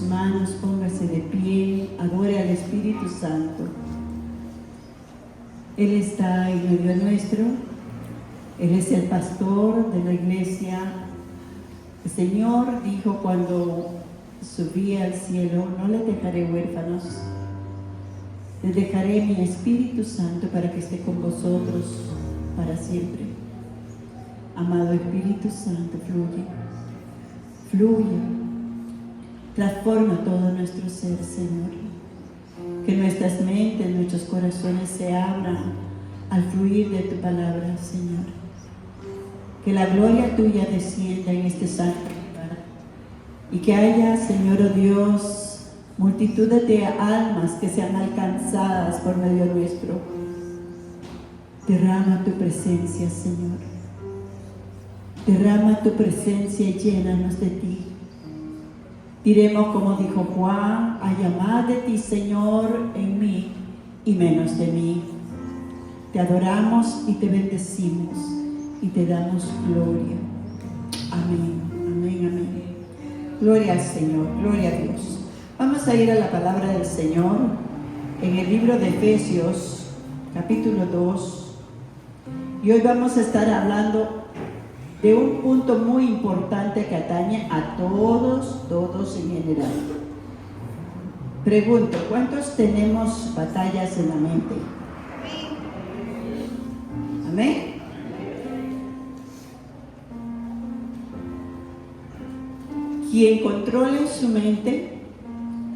manos, póngase de pie, adore al Espíritu Santo. Él está en medio nuestro, Él es el pastor de la iglesia. El Señor dijo cuando subí al cielo: no les dejaré huérfanos, les dejaré mi Espíritu Santo para que esté con vosotros para siempre. Amado Espíritu Santo, fluye, transforma todo nuestro ser, Señor. Que nuestras mentes, nuestros corazones se abran al fluir de tu palabra, Señor. Que la gloria tuya descienda en este santo lugar y que haya, Señor, oh Dios, multitudes de almas que sean alcanzadas por medio nuestro. Derrama tu presencia, Señor. Derrama tu presencia y llénanos de ti. Diremos como dijo Juan: haya más de ti, Señor, en mí y menos de mí. Te adoramos y te bendecimos y te damos gloria. Amén, amén, amén. Gloria al Señor, gloria a Dios. Vamos a ir a la palabra del Señor en el libro de Efesios, capítulo 2. Y hoy vamos a estar hablando de un punto muy importante que atañe a todos en general. Pregunto, ¿cuántos tenemos batallas en la mente? ¿Amén? Quien controle su mente,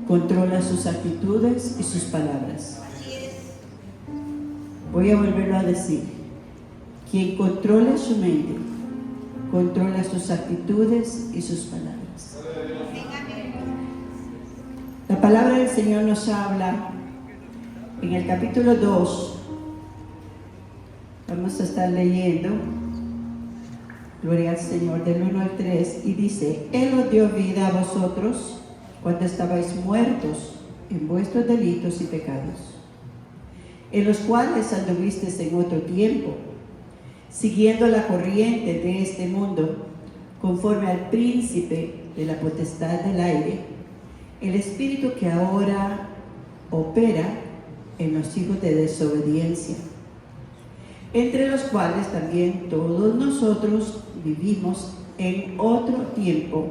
controla sus actitudes y sus palabras. Voy a volverlo a decir. Quien controle su mente, controla sus actitudes y sus palabras. La palabra del Señor nos habla en el capítulo 2. Vamos a estar leyendo, gloria al Señor, del 1 al 3, y dice: Él os dio vida a vosotros cuando estabais muertos en vuestros delitos y pecados, en los cuales anduvisteis en otro tiempo, siguiendo la corriente de este mundo, conforme al príncipe de la potestad del aire, el espíritu que ahora opera en los hijos de desobediencia, entre los cuales también todos nosotros vivimos en otro tiempo,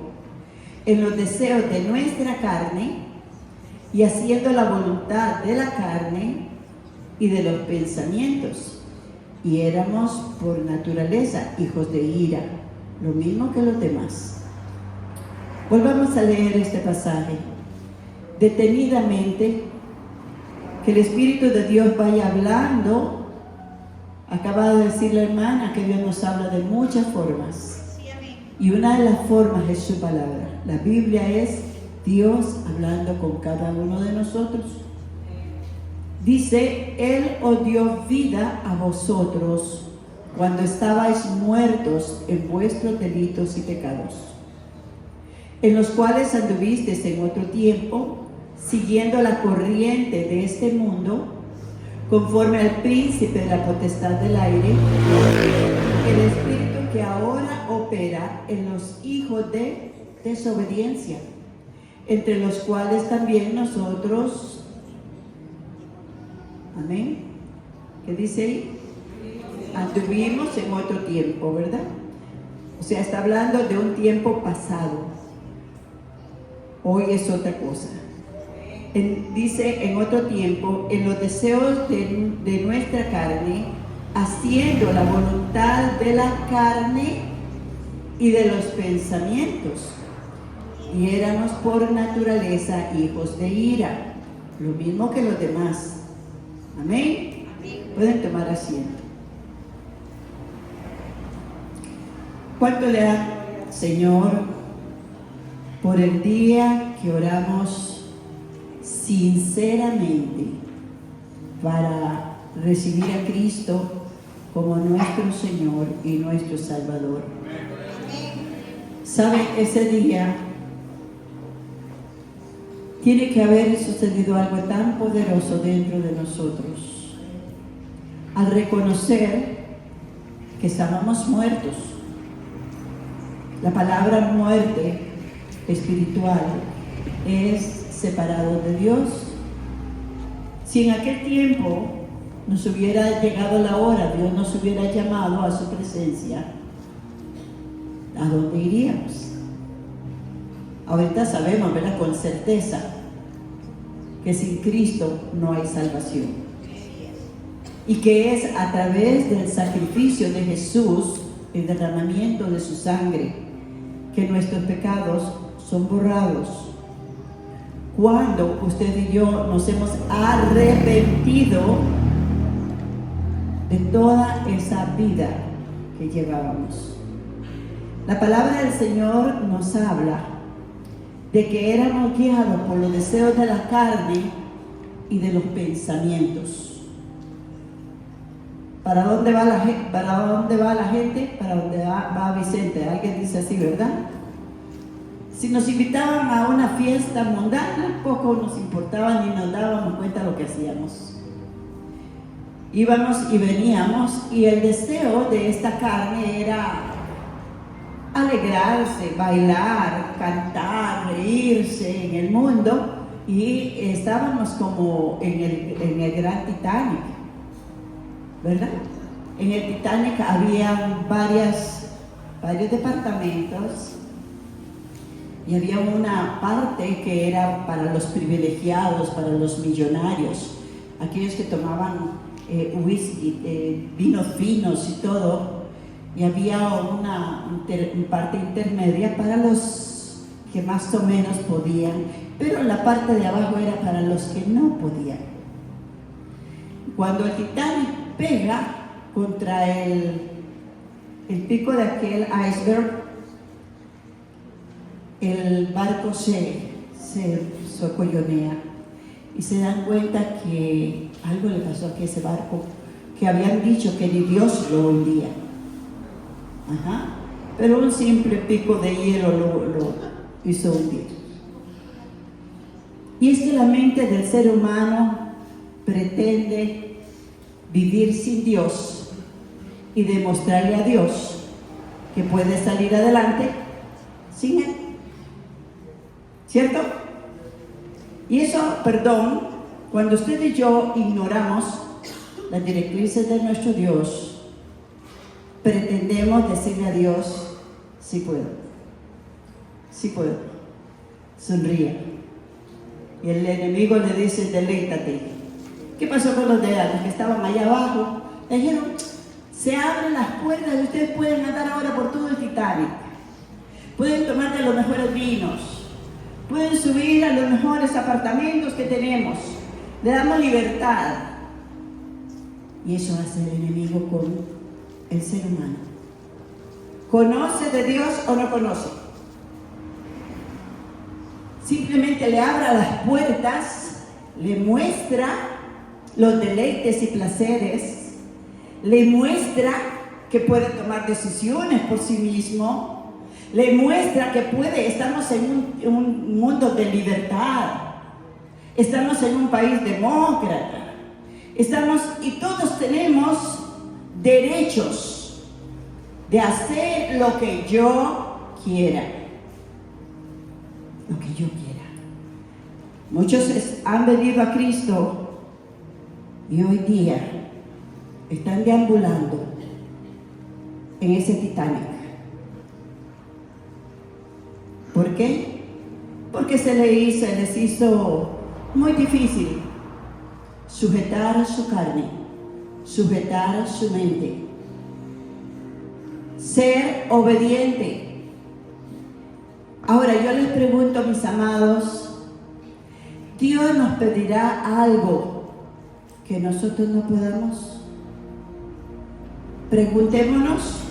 en los deseos de nuestra carne y haciendo la voluntad de la carne y de los pensamientos. Y éramos por naturaleza hijos de ira, lo mismo que los demás. Volvamos a leer este pasaje detenidamente, que el Espíritu de Dios vaya hablando. Acaba de decir la hermana que Dios nos habla de muchas formas, y una de las formas es su palabra. La Biblia es Dios hablando con cada uno de nosotros. Dice: Él os dio vida a vosotros cuando estabais muertos en vuestros delitos y pecados, en los cuales anduvisteis en otro tiempo, siguiendo la corriente de este mundo, conforme al príncipe de la potestad del aire, el espíritu que ahora opera en los hijos de desobediencia, entre los cuales también nosotros. Amén. ¿Qué dice ahí? Anduvimos en otro tiempo, ¿verdad? O sea, está hablando de un tiempo pasado. Hoy es otra cosa. Dice: en otro tiempo, en los deseos de nuestra carne, haciendo la voluntad de la carne y de los pensamientos. Y éramos por naturaleza hijos de ira, lo mismo que los demás. Amén. Pueden tomar asiento. ¿Cuánto le da, Señor, por el día que oramos sinceramente para recibir a Cristo como nuestro Señor y nuestro Salvador? ¿Saben? Ese día tiene que haber sucedido algo tan poderoso dentro de nosotros, al reconocer que estábamos muertos. La palabra muerte espiritual es separado de Dios. Si en aquel tiempo nos hubiera llegado la hora, Dios nos hubiera llamado a su presencia, ¿a dónde iríamos? Ahorita sabemos, ¿verdad?, con certeza, que sin Cristo no hay salvación. Y que es a través del sacrificio de Jesús, el derramamiento de su sangre, que nuestros pecados son borrados. Cuando usted y yo nos hemos arrepentido de toda esa vida que llevábamos. La palabra del Señor nos habla de que éramos guiados por los deseos de la carne y de los pensamientos. ¿Para dónde va la gente? ¿Para dónde va la gente? Para dónde va Vicente. Alguien dice así, ¿verdad? Si nos invitaban a una fiesta mundana, poco nos importaba ni nos dábamos cuenta de lo que hacíamos. Íbamos y veníamos, y el deseo de esta carne era alegrarse, bailar, cantar, reírse en el mundo, y estábamos como en el gran Titanic, ¿verdad? En el Titanic había varios departamentos, y había una parte que era para los privilegiados, para los millonarios, aquellos que tomaban whisky, vinos finos y todo, y había una parte intermedia para los que más o menos podían, pero la parte de abajo era para los que no podían. Cuando el Titanic pega contra el pico de aquel iceberg, el barco se acollonea, y se dan cuenta que algo le pasó a ese barco, que habían dicho que ni Dios lo hundía. Pero un simple pico de hielo lo hizo hundir. Y es que la mente del ser humano pretende vivir sin Dios y demostrarle a Dios que puede salir adelante sin Él. ¿Cierto? Y eso, cuando usted y yo ignoramos las directrices de nuestro Dios, pretendemos decirle a Dios: sí puedo, sonríe. Y el enemigo le dice: deleítate. ¿Qué pasó con los de antes que estaban allá abajo? Le dijeron: se abren las puertas y ustedes pueden andar ahora por todo el Titanic, pueden tomar de los mejores vinos, pueden subir a los mejores apartamentos que tenemos, le damos libertad. Y eso hace el enemigo con el ser humano. ¿Conoce de Dios o no conoce? Simplemente le abra las puertas, le muestra los deleites y placeres, le muestra que puede tomar decisiones por sí mismo, le muestra que estamos en un mundo de libertad, estamos en un país demócrata, y todos tenemos derechos de hacer lo que yo quiera. Lo que yo quiera. Muchos han venido a Cristo y hoy día están deambulando en ese Titanic. ¿Por qué? Porque se les hizo muy difícil sujetar su carne, sujetar su mente, ser obediente. Ahora yo les pregunto, mis amados, ¿Dios nos pedirá algo que nosotros no podamos? Preguntémonos,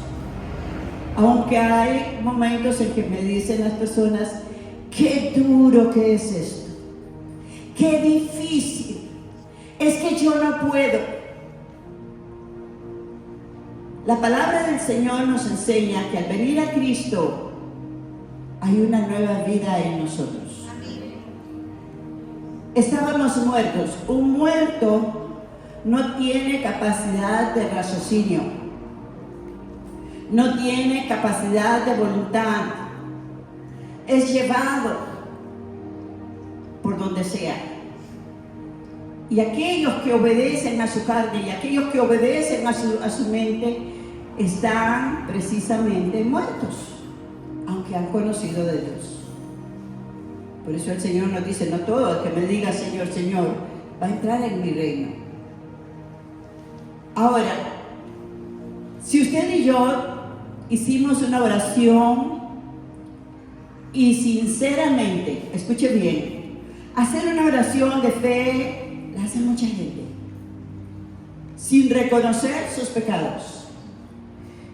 aunque hay momentos en que me dicen las personas: qué duro que es esto, qué difícil, es que yo no puedo. La palabra del Señor nos enseña que al venir a Cristo hay una nueva vida en nosotros. Estábamos muertos. Un muerto no tiene capacidad de raciocinio, no tiene capacidad de voluntad, es llevado por donde sea. Y aquellos que obedecen a su carne y aquellos que obedecen a su mente están precisamente muertos, aunque han conocido de Dios. Por eso el Señor nos dice, no todo el que me diga Señor, Señor, va a entrar en mi reino. Ahora, si usted y yo hicimos una oración y sinceramente, escuche bien, hacer una oración de fe la hace mucha gente, sin reconocer sus pecados,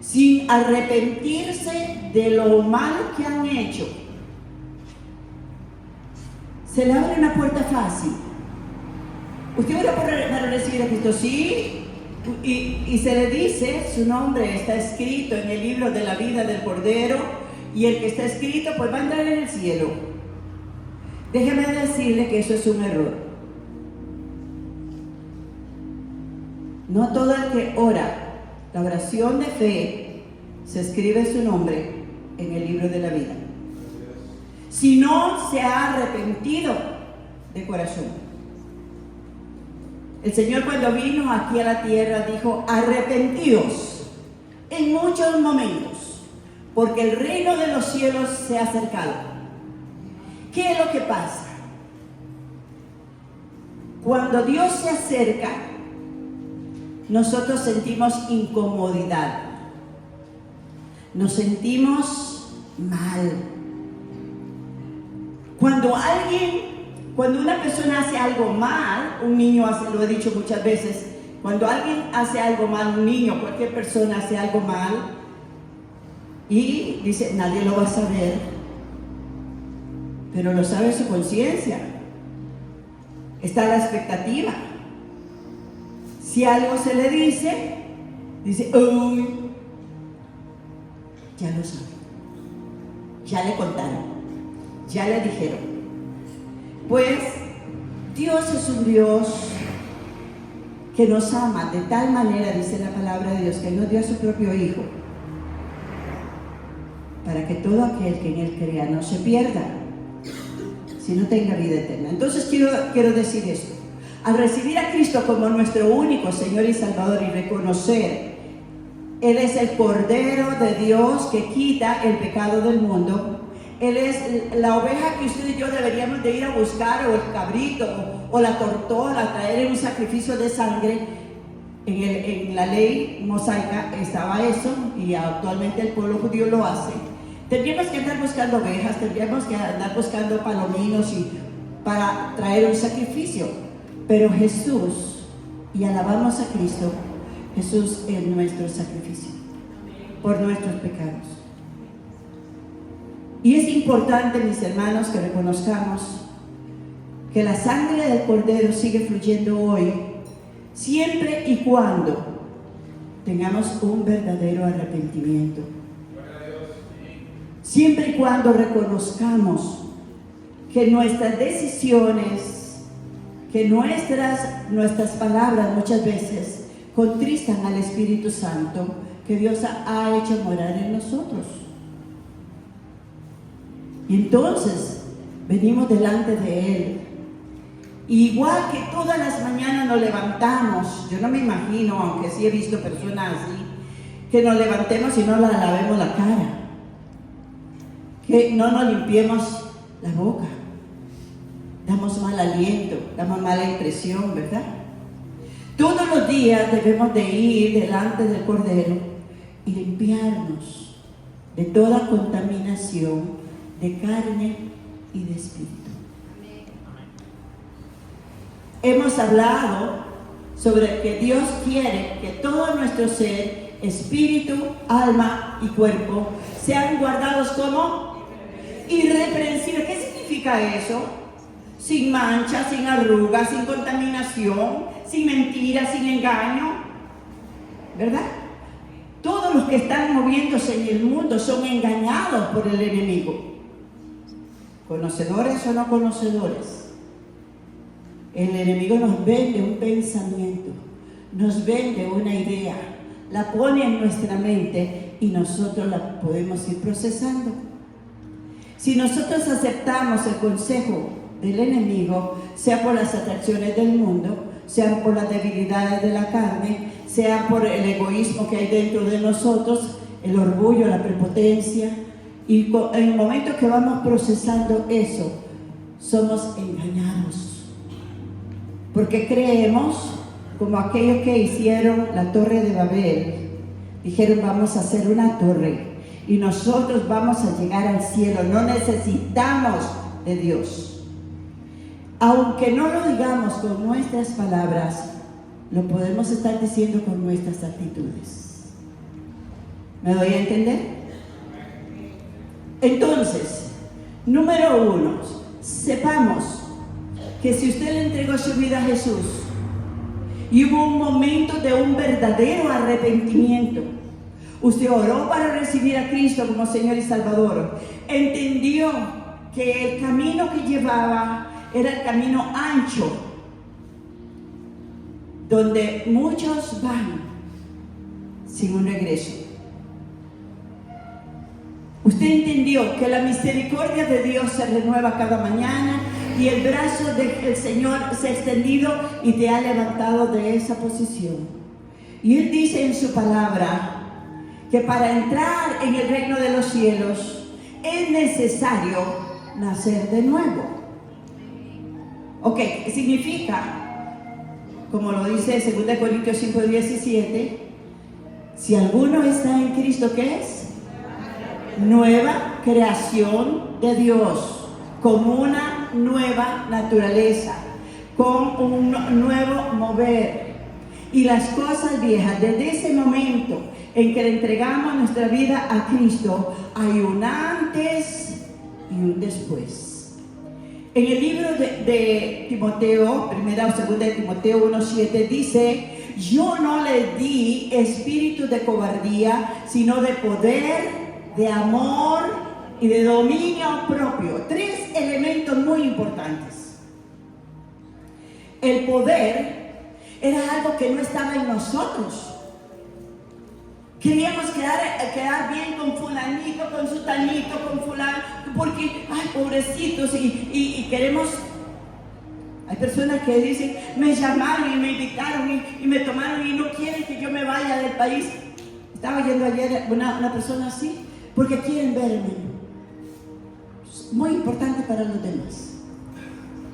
sin arrepentirse de lo malo que han hecho, se le abre una puerta fácil. Usted ora para recibir a Cristo, sí, y se le dice, su nombre está escrito en el libro de la vida del Cordero, y el que está escrito pues va a entrar en el cielo. Déjeme decirle que eso es un error. No todo el que ora la oración de fe se escribe su nombre en el libro de la vida, si no se ha arrepentido de corazón. El Señor, cuando vino aquí a la tierra, dijo: arrepentidos en muchos momentos, porque el reino de los cielos se ha acercado. ¿Qué es lo que pasa? Cuando Dios se acerca, nosotros sentimos incomodidad, nos sentimos mal. Cuando una persona hace algo mal, un niño hace, lo he dicho muchas veces, cuando alguien hace algo mal, un niño, cualquier persona hace algo mal, y dice, nadie lo va a saber, pero lo sabe su conciencia, está a la expectativa. Si algo se le dice, uy, ya lo sabe, ya le contaron, ya le dijeron. Pues Dios es un Dios que nos ama de tal manera, dice la palabra de Dios, que nos dio a su propio Hijo, para que todo aquel que en Él crea no se pierda, sino tenga vida eterna. Entonces quiero decir esto. Al recibir a Cristo como nuestro único Señor y Salvador y reconocer, Él es el Cordero de Dios que quita el pecado del mundo. Él es la oveja que usted y yo deberíamos de ir a buscar, o el cabrito, o la tortola, traer un sacrificio de sangre. En la ley mosaica estaba eso, y actualmente el pueblo judío lo hace. Tendríamos que andar buscando ovejas, tendríamos que andar buscando palominos para traer un sacrificio. Pero Jesús, y alabamos a Cristo, Jesús es nuestro sacrificio por nuestros pecados. Y es importante, mis hermanos, que reconozcamos que la sangre del Cordero sigue fluyendo hoy, siempre y cuando tengamos un verdadero arrepentimiento. Siempre y cuando reconozcamos que nuestras decisiones, que nuestras palabras muchas veces contristan al Espíritu Santo que Dios ha hecho morar en nosotros. Y entonces venimos delante de Él. Igual que todas las mañanas nos levantamos, yo no me imagino, aunque sí he visto personas así, que nos levantemos y no la lavemos la cara, que no nos limpiemos la boca. Damos mal aliento, damos mala impresión, ¿verdad? Todos los días debemos de ir delante del Cordero y limpiarnos de toda contaminación de carne y de espíritu. Hemos hablado sobre que Dios quiere que todo nuestro ser, espíritu, alma y cuerpo, sean guardados como irreprensibles. ¿Qué significa eso? Sin mancha, sin arrugas, sin contaminación, sin mentiras, sin engaño, ¿verdad? Todos los que están moviéndose en el mundo son engañados por el enemigo, conocedores o no conocedores. El enemigo nos vende un pensamiento, nos vende una idea, la pone en nuestra mente y nosotros la podemos ir procesando. Si nosotros aceptamos el consejo del enemigo, sea por las atracciones del mundo, sean por las debilidades de la carne, sea por el egoísmo que hay dentro de nosotros, el orgullo, la prepotencia. Y en el momento que vamos procesando eso, somos engañados. Porque creemos, como aquellos que hicieron la torre de Babel, dijeron: vamos a hacer una torre y nosotros vamos a llegar al cielo, no necesitamos de Dios. Aunque no lo digamos con nuestras palabras, lo podemos estar diciendo con nuestras actitudes. ¿Me doy a entender? Entonces, número 1, sepamos que si usted le entregó su vida a Jesús y hubo un momento de un verdadero arrepentimiento, usted oró para recibir a Cristo como Señor y Salvador, entendió que el camino que llevaba era el camino ancho, donde muchos van sin un regreso. Usted entendió que la misericordia de Dios se renueva cada mañana y el brazo del Señor se ha extendido y te ha levantado de esa posición. Y Él dice en su palabra que para entrar en el reino de los cielos es necesario nacer de nuevo. Ok, significa, como lo dice 2 Corintios 5:17, si alguno está en Cristo, ¿qué es? Nueva creación de Dios, con una nueva naturaleza, con un nuevo mover. Y las cosas viejas, desde ese momento en que le entregamos nuestra vida a Cristo, hay un antes y un después. En el libro de Timoteo, 1 o 2 de Timoteo 1:7 dice: yo no les di espíritu de cobardía, sino de poder, de amor y de dominio propio. 3 elementos muy importantes. El poder era algo que no estaba en nosotros. Queríamos quedar bien con fulanito, con sutanito, con fulano, porque, ay, pobrecitos, y queremos. Hay personas que dicen: me llamaron y me invitaron y me tomaron y no quieren que yo me vaya del país. Estaba oyendo ayer una persona así, porque quieren verme. Es muy importante para los demás.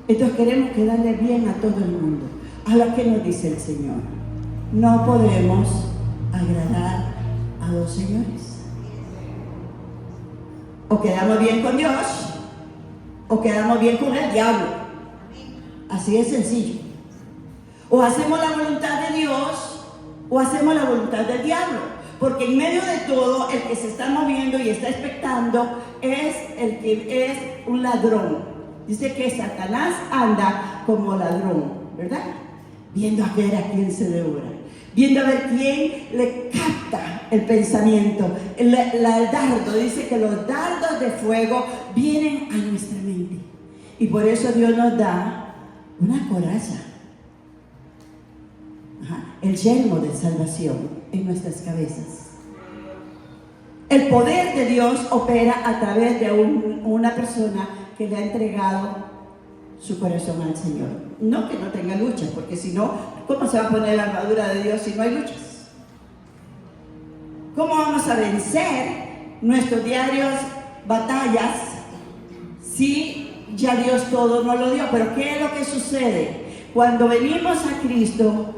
Entonces queremos quedarle bien a todo el mundo. A lo que nos dice el Señor: no podemos agradar a 2 señores. O quedamos bien con Dios, o quedamos bien con el diablo. Así de sencillo. O hacemos la voluntad de Dios, o hacemos la voluntad del diablo. Porque en medio de todo, el que se está moviendo y está expectando es el que es un ladrón. Dice que Satanás anda como ladrón, ¿verdad? Viendo a ver a quién se devora, viendo a ver quién le capta el pensamiento. El dardo, dice que los dardos de fuego vienen a nuestra mente. Y por eso Dios nos da una coraza, el yelmo de salvación en nuestras cabezas. El poder de Dios opera a través de una persona que le ha entregado su corazón al Señor. No que no tenga luchas, porque si no, ¿cómo se va a poner la armadura de Dios si no hay luchas? ¿Cómo vamos a vencer nuestros diarios batallas si ya Dios todo nos lo dio? Pero ¿qué es lo que sucede? Cuando venimos a Cristo,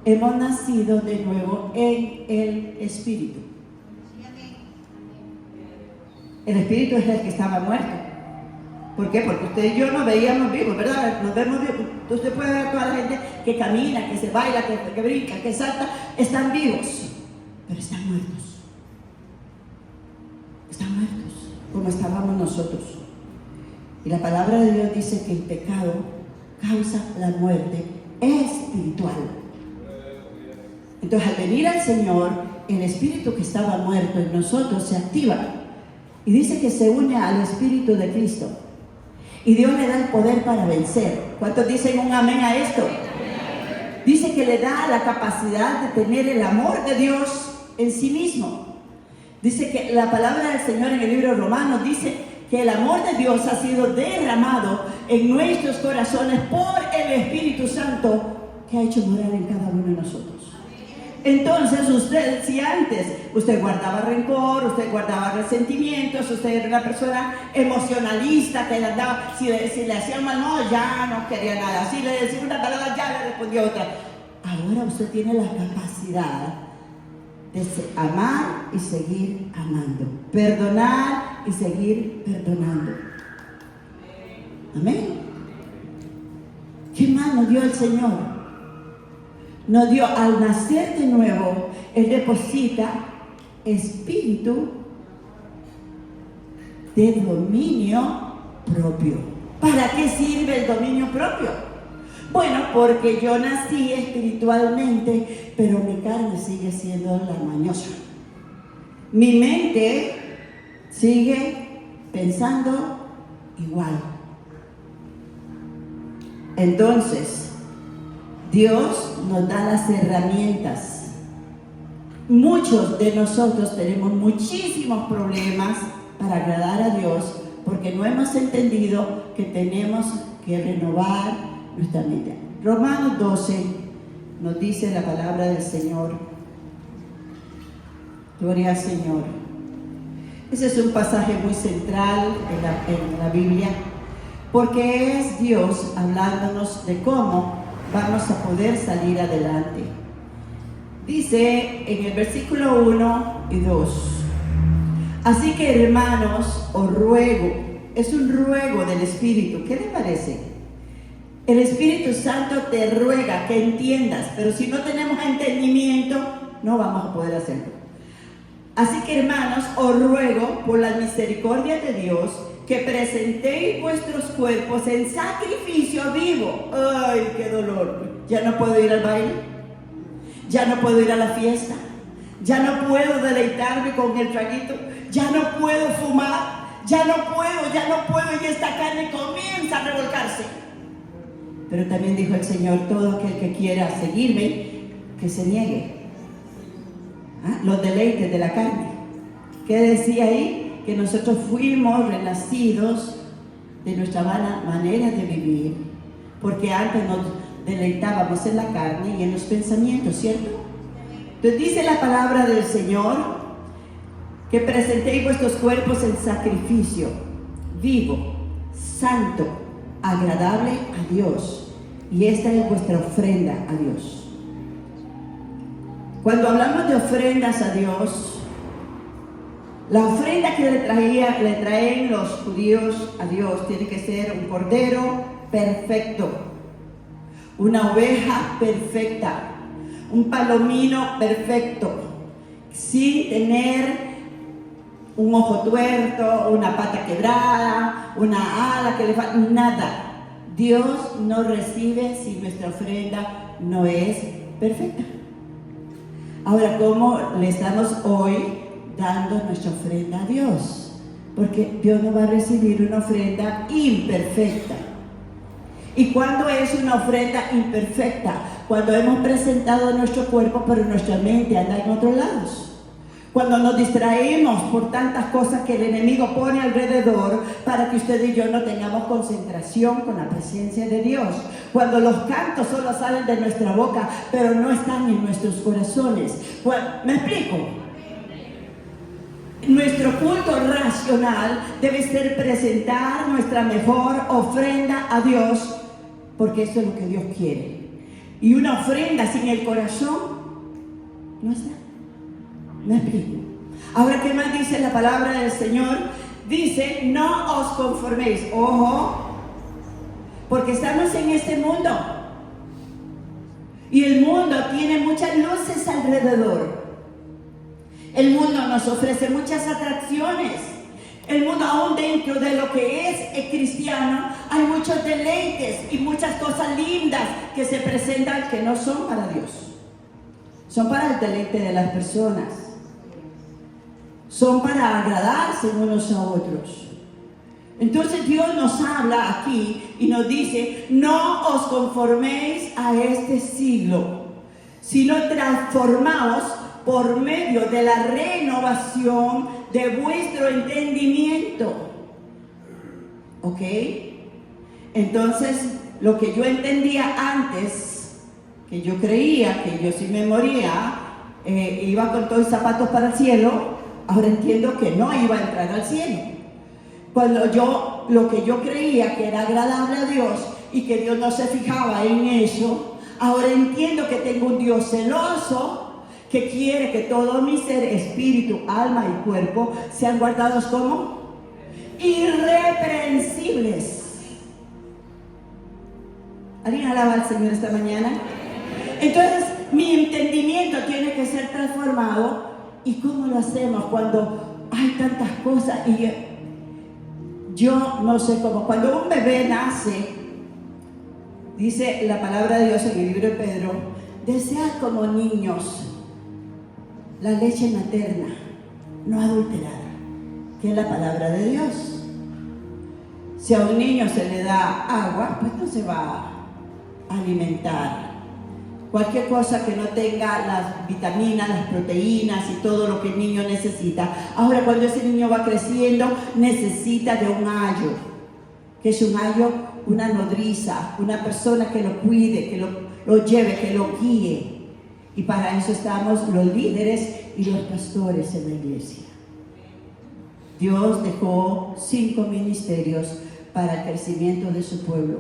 hemos nacido de nuevo en el Espíritu. El Espíritu es el que estaba muerto. ¿Por qué? Porque usted y yo nos veíamos vivos, ¿verdad? Nos vemos vivos. Usted puede ver a toda la gente que camina, que se baila, que brinca, que salta. Están vivos, pero están muertos. Están muertos, como estábamos nosotros. Y la palabra de Dios dice que el pecado causa la muerte espiritual. Entonces, al venir al Señor, el espíritu que estaba muerto en nosotros se activa y dice que se une al Espíritu de Cristo y Dios le da el poder para vencer. ¿Cuántos dicen un amén a esto? Dice que le da la capacidad de tener el amor de Dios en sí mismo. Dice que la palabra del Señor en el libro de Romanos dice que el amor de Dios ha sido derramado en nuestros corazones por el Espíritu Santo que ha hecho morar en cada uno de nosotros. Entonces usted, si antes usted guardaba rencor, usted guardaba resentimientos, usted era una persona emocionalista que le andaba, si le hacían mal, no, ya no quería nada, si le decía una palabra, ya le respondía otra. Ahora usted tiene la capacidad de amar y seguir amando, perdonar y seguir perdonando. Amén. ¿Qué más nos dio el Señor? Nos dio al nacer de nuevo, Él deposita espíritu de dominio propio. ¿Para qué sirve el dominio propio? Bueno, porque yo nací espiritualmente, pero mi carne sigue siendo la mañosa. Mi mente sigue pensando igual. Entonces, Dios nos da las herramientas. Muchos de nosotros tenemos muchísimos problemas para agradar a Dios porque no hemos entendido que tenemos que renovar nuestra mente. Romanos 12 nos dice la palabra del Señor. Gloria al Señor. Ese es un pasaje muy central en la Biblia porque es Dios hablándonos de cómo vamos a poder salir adelante. Dice en el versículo 1 y 2: así que, hermanos, os ruego, es un ruego del Espíritu. ¿Qué le parece? El Espíritu Santo te ruega que entiendas, pero si no tenemos entendimiento, no vamos a poder hacerlo. Así que, hermanos, os ruego por la misericordia de Dios que presentéis vuestros cuerpos en sacrificio vivo. ¡Ay, qué dolor! Ya no puedo ir al baile, ya no puedo ir a la fiesta, ya no puedo deleitarme con el traguito, ya no puedo fumar, ya no puedo, y esta carne comienza a revolcarse. Pero también dijo el Señor: todo aquel que quiera seguirme, que se niegue. Los deleites de la carne. ¿Qué decía ahí? Que nosotros fuimos renacidos de nuestra vana manera de vivir, porque antes nos deleitábamos en la carne y en los pensamientos, ¿cierto? Entonces dice la palabra del Señor que presentéis vuestros cuerpos en sacrificio vivo, santo, agradable a Dios, y esta es vuestra ofrenda a Dios. Cuando hablamos de ofrendas a Dios, la ofrenda que le traen los judíos a Dios tiene que ser un cordero perfecto, una oveja perfecta, un palomino perfecto, sin tener un ojo tuerto, una pata quebrada, una ala que le falta, nada. Dios no recibe si nuestra ofrenda no es perfecta. Ahora, ¿cómo le estamos hoy dando nuestra ofrenda a Dios? Porque Dios no va a recibir una ofrenda imperfecta. ¿Y cuándo es una ofrenda imperfecta? Cuando hemos presentado nuestro cuerpo, pero nuestra mente anda en otros lados. Cuando nos distraemos por tantas cosas que el enemigo pone alrededor para que usted y yo no tengamos concentración con la presencia de Dios. Cuando los cantos solo salen de nuestra boca, pero no están en nuestros corazones. ¿Me explico? Nuestro culto racional debe ser presentar nuestra mejor ofrenda a Dios, porque eso es lo que Dios quiere. Y una ofrenda sin el corazón no está. ¿Me explico? Ahora, ¿qué más dice la palabra del Señor? Dice: no os conforméis. Ojo, porque estamos en este mundo y el mundo tiene muchas luces alrededor. El mundo nos ofrece muchas atracciones. El mundo, aún dentro de lo que es cristiano, hay muchos deleites y muchas cosas lindas que se presentan que no son para Dios. Son para el deleite de las personas. Son para agradarse unos a otros. Entonces Dios nos habla aquí y nos dice: no os conforméis a este siglo, sino transformaos por medio de la renovación de vuestro entendimiento. ¿Ok? Entonces, lo que yo entendía antes, que yo creía que yo si me moría, iba con todos los zapatos para el cielo, ahora entiendo que no iba a entrar al cielo. Lo que yo creía que era agradable a Dios y que Dios no se fijaba en eso, ahora entiendo que tengo un Dios celoso que quiere que todo mi ser, espíritu, alma y cuerpo sean guardados como irreprensibles. ¿Alguien alaba al Señor esta mañana? Entonces, mi entendimiento tiene que ser transformado. ¿Y cómo lo hacemos cuando hay tantas cosas? Y yo no sé cómo. Cuando un bebé nace, dice la palabra de Dios en el libro de Pedro, desead como niños la leche materna, no adulterada, que es la palabra de Dios. Si a un niño se le da agua, pues no se va a alimentar. Cualquier cosa que no tenga las vitaminas, las proteínas y todo lo que el niño necesita. Ahora, cuando ese niño va creciendo, necesita de un ayo. ¿Qué es un ayo? Una nodriza, una persona que lo cuide, que lo lleve, que lo guíe. Y para eso estamos los líderes y los pastores en la iglesia. Dios dejó 5 ministerios para el crecimiento de su pueblo,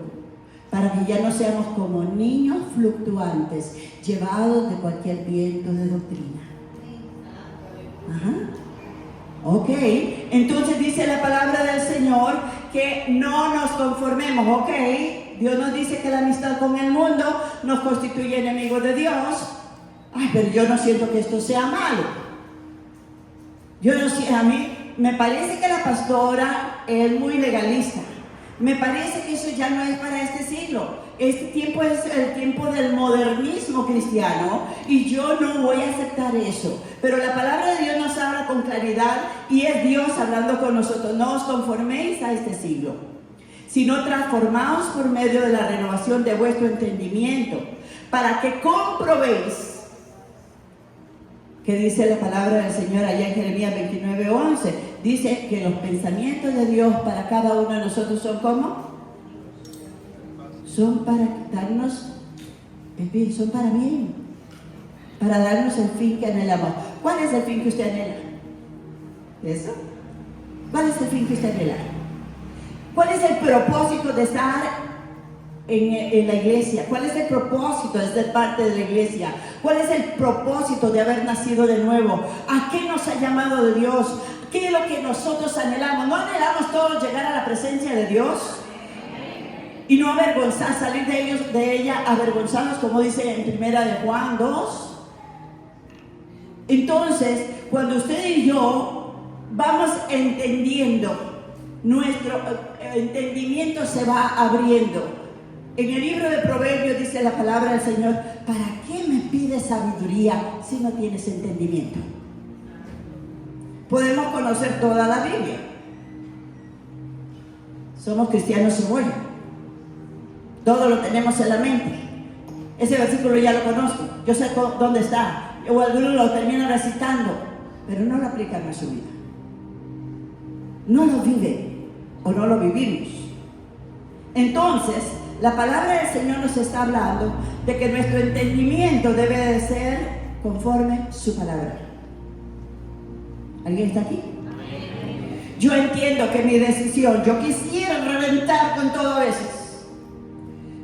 para que ya no seamos como niños fluctuantes, llevados de cualquier viento de doctrina. Ajá. Ok, entonces dice la palabra del Señor que no nos conformemos. Ok, Dios nos dice que la amistad con el mundo nos constituye enemigos de Dios. Ay, pero yo no siento que esto sea malo. Yo no sé, a mí me parece que la pastora es muy legalista. Me parece que eso ya no es para este siglo. Este tiempo es el tiempo del modernismo cristiano y yo no voy a aceptar eso. Pero la palabra de Dios nos habla con claridad y es Dios hablando con nosotros. No os conforméis a este siglo, sino transformaos por medio de la renovación de vuestro entendimiento, para que comprobéis, que dice la palabra del Señor allá en Jeremías 29:11, dice que los pensamientos de Dios para cada uno de nosotros son ¿cómo? Son para darnos, son para bien, para darnos el fin que anhelamos. ¿Cuál es el fin que usted anhela? ¿Eso? ¿Cuál es el fin que usted anhela? ¿Cuál es el propósito de estar en la iglesia? ¿Cuál es el propósito de ser parte de la iglesia? ¿Cuál es el propósito de haber nacido de nuevo? ¿A qué nos ha llamado de Dios? ¿Qué es lo que nosotros anhelamos? ¿No anhelamos todos llegar a la presencia de Dios? Y no avergonzar, salir de ella avergonzados, como dice en 1 de Juan 2. Entonces, cuando usted y yo vamos entendiendo, nuestro entendimiento se va abriendo. En el libro de Proverbios dice la palabra del Señor: ¿para qué me pides sabiduría si no tienes entendimiento? Podemos conocer toda la Biblia. Somos cristianos cebolla. Todo lo tenemos en la mente. Ese versículo ya lo conozco. Yo sé dónde está. O algunos lo terminan recitando, pero no lo aplican a su vida. No lo viven o no lo vivimos. Entonces, la palabra del Señor nos está hablando de que nuestro entendimiento debe de ser conforme su palabra. ¿Alguien está aquí? Yo entiendo que mi decisión, yo quisiera reventar con todo eso.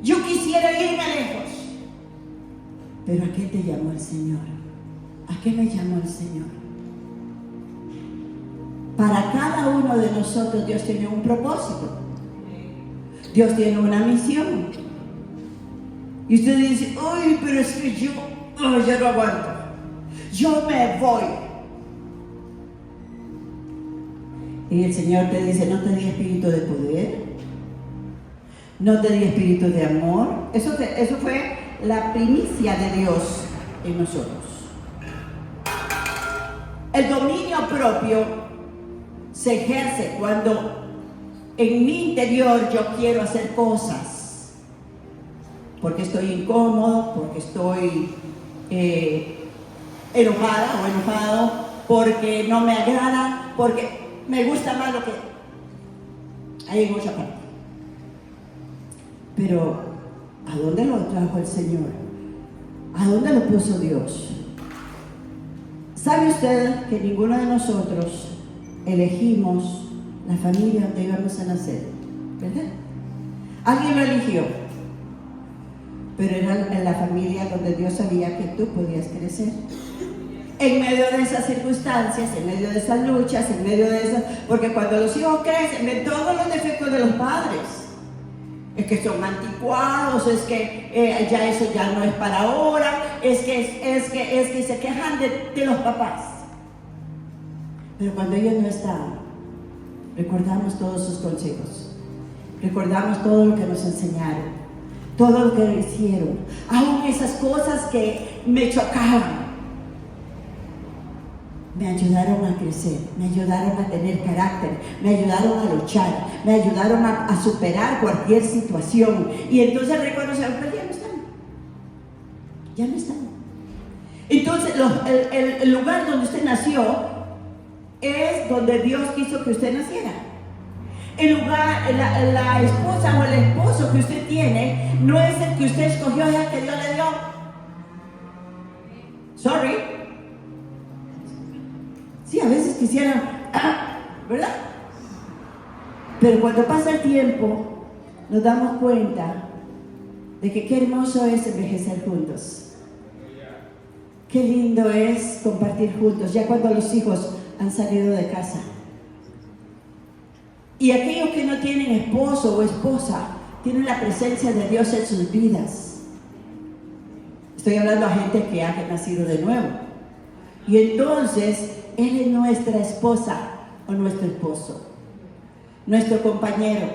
Yo quisiera irme lejos. Pero ¿a qué te llamó el Señor? ¿A qué me llamó el Señor? Para cada uno de nosotros Dios tiene un propósito. Dios tiene una misión. Y usted dice: ay, pero es que yo ya no aguanto. Yo me voy. Y el Señor te dice: no te di espíritu de poder, no te di espíritu de amor. Eso fue la primicia de Dios en nosotros. El dominio propio se ejerce cuando en mi interior yo quiero hacer cosas porque estoy incómodo, porque estoy enojada o enojado, porque no me agrada, porque me gusta más lo que... ahí en otra parte. Pero, ¿a dónde lo trajo el Señor? ¿A dónde lo puso Dios? ¿Sabe usted que ninguno de nosotros elegimos la familia donde íbamos a nacer? ¿Verdad? Alguien lo eligió, pero era en la familia donde Dios sabía que tú podías crecer. En medio de esas circunstancias, en medio de esas luchas, en medio de esas... Porque cuando los hijos crecen, ven todos los defectos de los padres. Es que son anticuados, es que ya eso ya no es para ahora, es que se quejan de los papás. Pero cuando ellos no están, recordamos todos sus consejos, recordamos todo lo que nos enseñaron, todo lo que hicieron, aún esas cosas que me chocaban. Me ayudaron a crecer, me ayudaron a tener carácter, me ayudaron a luchar, me ayudaron a superar cualquier situación. Y entonces reconocemos, pero ya no están. Ya no están. Entonces el lugar donde usted nació es donde Dios quiso que usted naciera. El lugar, la esposa o el esposo que usted tiene no es el que usted escogió, es el que Dios le dio. Sorry. Sí, a veces quisieran, ¿verdad? Pero cuando pasa el tiempo, nos damos cuenta de que qué hermoso es envejecer juntos. Qué lindo es compartir juntos, ya cuando los hijos han salido de casa. Y aquellos que no tienen esposo o esposa, tienen la presencia de Dios en sus vidas. Estoy hablando a gente que ha nacido de nuevo. Y entonces, Él es nuestra esposa o nuestro esposo, nuestro compañero.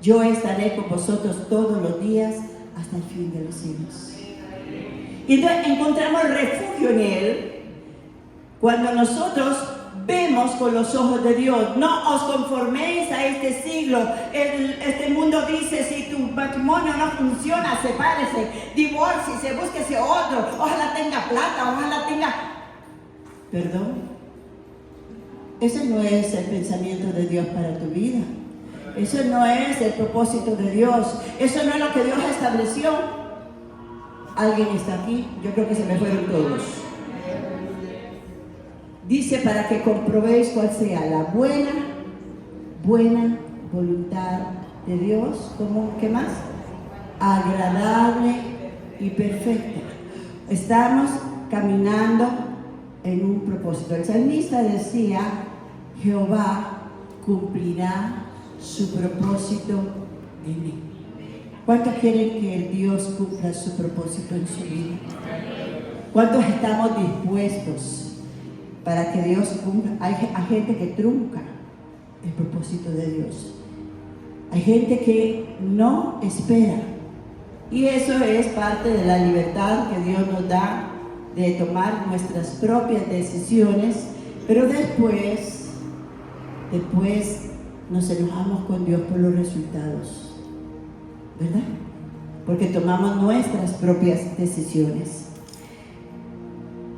Yo estaré con vosotros todos los días hasta el fin de los siglos. Y entonces encontramos refugio en Él cuando nosotros vemos con los ojos de Dios. No os conforméis a este siglo. Este mundo dice: si tu matrimonio no funciona, sepárese, divórciese, búsquese otro. Ojalá tenga plata, ojalá tenga... Perdón. Ese no es el pensamiento de Dios para tu vida. Eso no es el propósito de Dios. Eso no es lo que Dios estableció. ¿Alguien está aquí? Yo creo que se me fueron todos. Dice: para que comprobéis cuál sea la buena voluntad de Dios. ¿Cómo? ¿Qué más? Agradable y perfecta. Estamos caminando en un propósito. El salmista decía: Jehová cumplirá su propósito en mí. ¿Cuántos quieren que el Dios cumpla su propósito en su vida? ¿Cuántos estamos dispuestos para que Dios cumpla? Hay gente que trunca el propósito de Dios. Hay gente que no espera. Y eso es parte de la libertad que Dios nos da de tomar nuestras propias decisiones, pero después nos enojamos con Dios por los resultados, ¿verdad? Porque tomamos nuestras propias decisiones.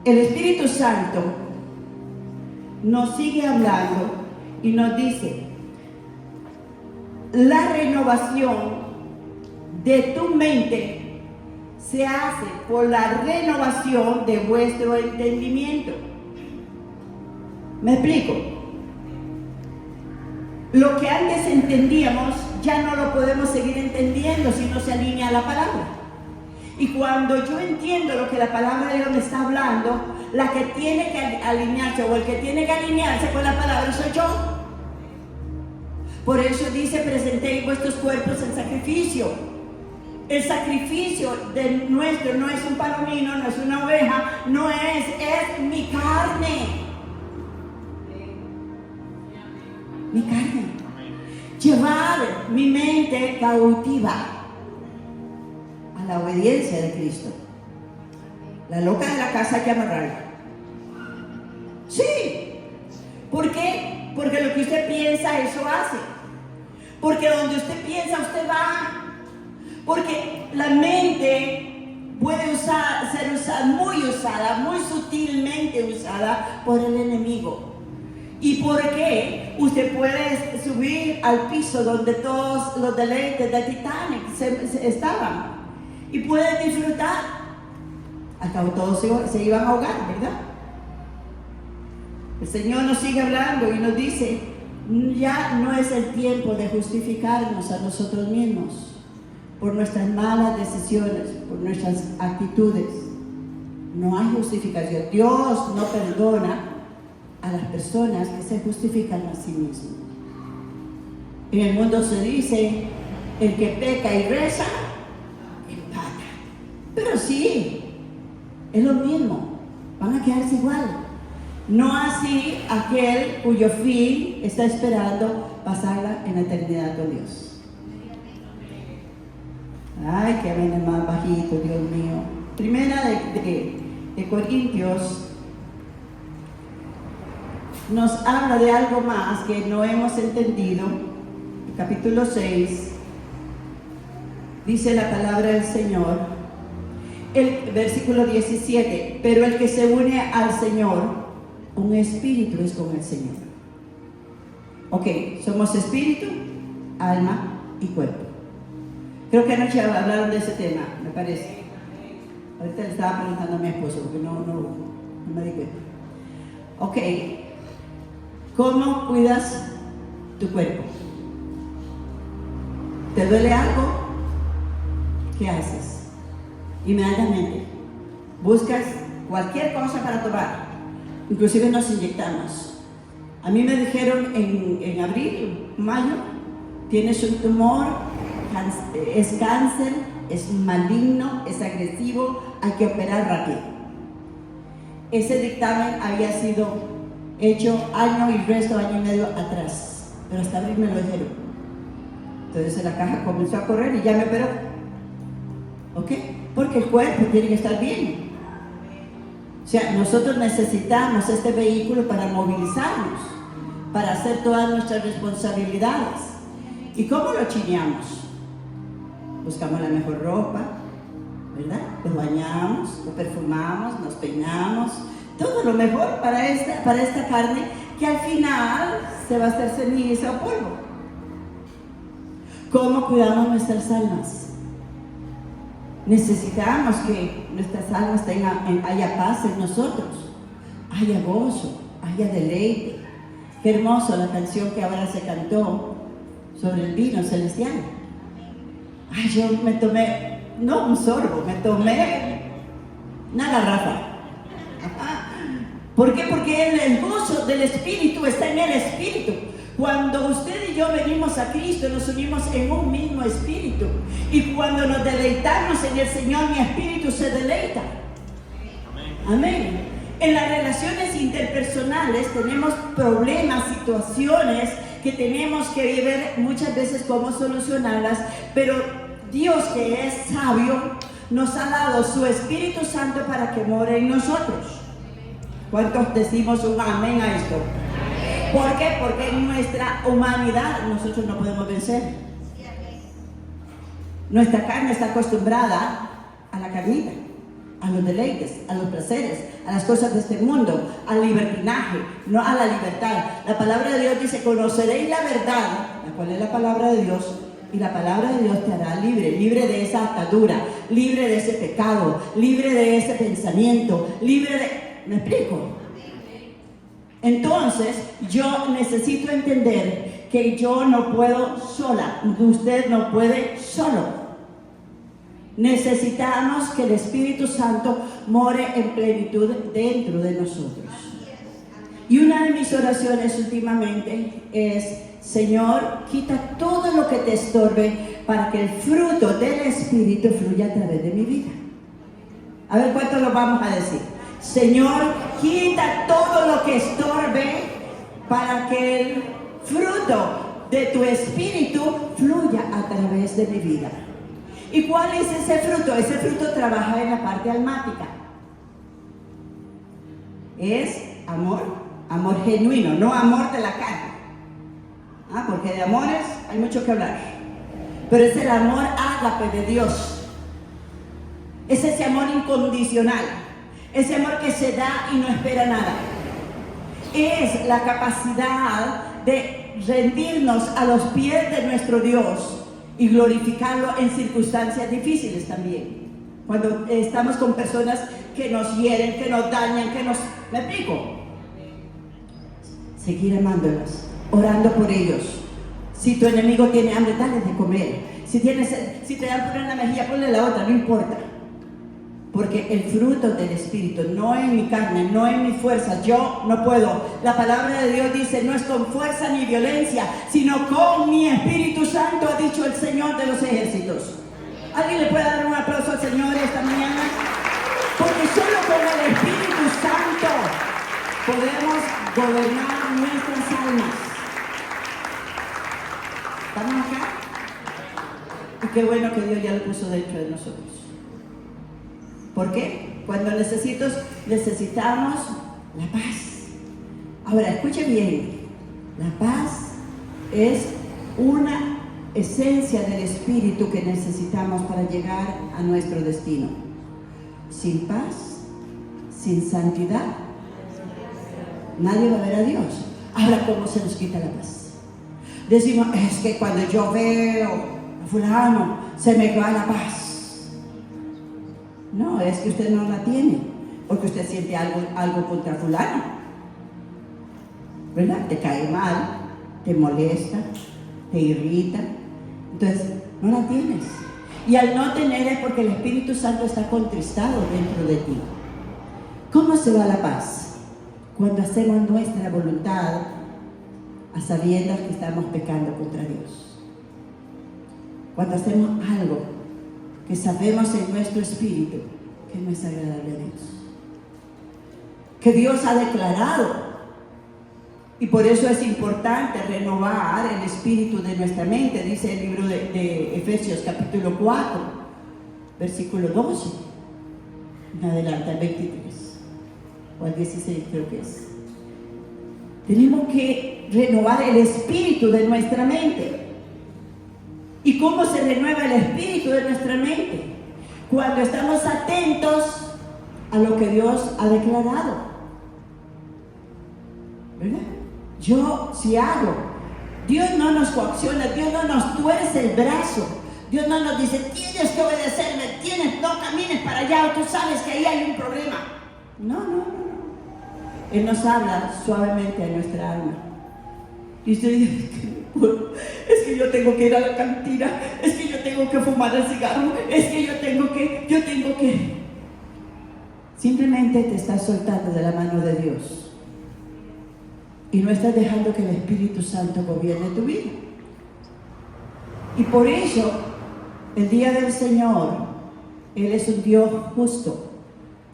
El Espíritu Santo nos sigue hablando y nos dice: la renovación de tu mente se hace por la renovación de vuestro entendimiento. ¿Me explico? Lo que antes entendíamos ya no lo podemos seguir entendiendo si no se alinea a la palabra. Y cuando yo entiendo lo que la palabra de Dios me está hablando, la que tiene que alinearse o el que tiene que alinearse con la palabra soy yo. Por eso dice: presentéis vuestros cuerpos en sacrificio. El sacrificio de nuestro no es un palomino, no es una oveja, no es mi carne. Mi carne. Llevar mi mente cautiva a la obediencia de Cristo. La loca de la casa hay que amarrarla. Sí. ¿Por qué? Porque lo que usted piensa, eso hace. Porque donde usted piensa, usted va. Porque la mente puede ser usada, muy sutilmente usada por el enemigo. ¿Y por qué usted puede subir al piso donde todos los deleites de Titanic estaban? Y puede disfrutar. Al cabo todos se iban a ahogar, ¿verdad? El Señor nos sigue hablando y nos dice, ya no es el tiempo de justificarnos a nosotros mismos por nuestras malas decisiones, por nuestras actitudes. No hay justificación. Dios no perdona a las personas que se justifican a sí mismos. En el mundo se dice, el que peca y reza, empata. Pero sí, es lo mismo, van a quedarse igual. No así aquel cuyo fin está esperando pasarla en la eternidad con Dios. Ay, que amén más bajito, Dios mío. Primera de Corintios nos habla de algo más que no hemos entendido. Capítulo 6, dice la palabra del Señor, el versículo 17, pero el que se une al Señor, un espíritu es con el Señor. Ok, somos espíritu, alma y cuerpo. Creo que anoche hablaron de ese tema, me parece. Ahorita le estaba preguntando a mi esposo porque no me di cuenta. Ok, ¿cómo cuidas tu cuerpo? ¿Te duele algo? ¿Qué haces? Inmediatamente buscas cualquier cosa para tomar. Inclusive nos inyectamos. A mí me dijeron en abril, mayo, tienes un tumor, es cáncer, es maligno, es agresivo, hay que operar rápido. Ese dictamen había sido hecho año y medio atrás, pero hasta abril me lo dijeron. Entonces la caja comenzó a correr y ya me operó. ¿Ok? Porque el cuerpo tiene que estar bien. O sea, nosotros necesitamos este vehículo para movilizarnos, para hacer todas nuestras responsabilidades. ¿Y cómo lo chineamos? Buscamos la mejor ropa, ¿verdad? Nos bañamos, nos perfumamos, nos peinamos, todo lo mejor para esta carne que al final se va a hacer ceniza o polvo. ¿Cómo cuidamos nuestras almas? Necesitamos que nuestras almas haya paz en nosotros, haya gozo, haya deleite. Qué hermoso la canción que ahora se cantó sobre el vino celestial. Ay, yo me tomé, no un sorbo, me tomé una garrafa. ¿Por qué? Porque el gozo del Espíritu está en el Espíritu. Cuando usted y yo venimos a Cristo, nos unimos en un mismo Espíritu. Y cuando nos deleitamos en el Señor, mi Espíritu se deleita. Amén. En las relaciones interpersonales tenemos problemas, situaciones que tenemos que ver muchas veces cómo solucionarlas, pero Dios, que es sabio, nos ha dado su Espíritu Santo para que more en nosotros. ¿Cuántos decimos un amén a esto? ¿Por qué? Porque en nuestra humanidad nosotros no podemos vencer. Nuestra carne está acostumbrada a la carnita, a los deleites, a los placeres, a las cosas de este mundo, al libertinaje, no a la libertad. La palabra de Dios dice, conoceréis la verdad, la cual es la palabra de Dios, y la palabra de Dios te hará libre, libre de esa atadura, libre de ese pecado, libre de ese pensamiento, libre de... ¿Me explico? Entonces, yo necesito entender que yo no puedo sola, usted no puede solo. Necesitamos que el Espíritu Santo more en plenitud dentro de nosotros. Y una de mis oraciones últimamente es, Señor, quita todo lo que te estorbe para que el fruto del Espíritu fluya a través de mi vida. A ver cuánto lo vamos a decir. Señor, quita todo lo que estorbe para que el fruto de tu Espíritu fluya a través de mi vida. ¿Y cuál es ese fruto? Ese fruto trabaja en la parte almática. Es amor, amor genuino, no amor de la carne. Porque de amores hay mucho que hablar. Pero es el amor ágape de Dios. Es ese amor incondicional. Ese amor que se da y no espera nada. es la capacidad de rendirnos a los pies de nuestro Dios y glorificarlo en circunstancias difíciles también. Cuando estamos con personas que nos hieren, que nos dañan, ¿me explico? Seguir amándolas, orando por ellos. Si tu enemigo tiene hambre, dale de comer. Si te dan por una mejilla, ponle la otra, no importa. Porque el fruto del Espíritu, no en mi carne, no en mi fuerza, yo no puedo. La palabra de Dios dice, no es con fuerza ni violencia, sino con mi Espíritu Santo, ha dicho el Señor de los ejércitos. ¿Alguien le puede dar un aplauso al Señor esta mañana? Porque solo con el Espíritu Santo podemos gobernar nuestras almas. ¿Estamos acá? Y qué bueno que Dios ya lo puso dentro de nosotros. ¿Por qué? Cuando necesitamos la paz. Ahora, escuche bien. La paz es una esencia del Espíritu que necesitamos para llegar a nuestro destino. Sin paz, sin santidad, nadie va a ver a Dios. Ahora, ¿cómo se nos quita la paz? Decimos, es que cuando yo veo a fulano, se me va la paz. No, es que usted no la tiene, porque usted siente algo contra fulano, ¿verdad? Te cae mal, te molesta, te irrita, entonces no la tienes. Y al no tener es porque el Espíritu Santo está contristado dentro de ti. ¿Cómo se va la paz? Cuando hacemos nuestra voluntad a sabiendas que estamos pecando contra Dios. Cuando hacemos algo que sabemos en nuestro espíritu que no es agradable a Dios, que Dios ha declarado, y por eso es importante renovar el espíritu de nuestra mente. Dice el libro de Efesios capítulo 4 versículo 12 en adelante al 23 o al 16 creo que es. Tenemos que renovar el espíritu de nuestra mente. ¿Y cómo se renueva el espíritu de nuestra mente? Cuando estamos atentos a lo que Dios ha declarado, ¿verdad? Yo, si hago, Dios no nos coacciona, Dios no nos tuerce el brazo, Dios no nos dice, tienes que obedecerme, no camines para allá, o tú sabes que ahí hay un problema. No. Él nos habla suavemente a nuestra alma. Y usted dice, es que yo tengo que ir a la cantina, es que yo tengo que fumar el cigarro, es que yo tengo que. Simplemente te estás soltando de la mano de Dios y no estás dejando que el Espíritu Santo gobierne tu vida. Y por eso, el día del Señor, Él es un Dios justo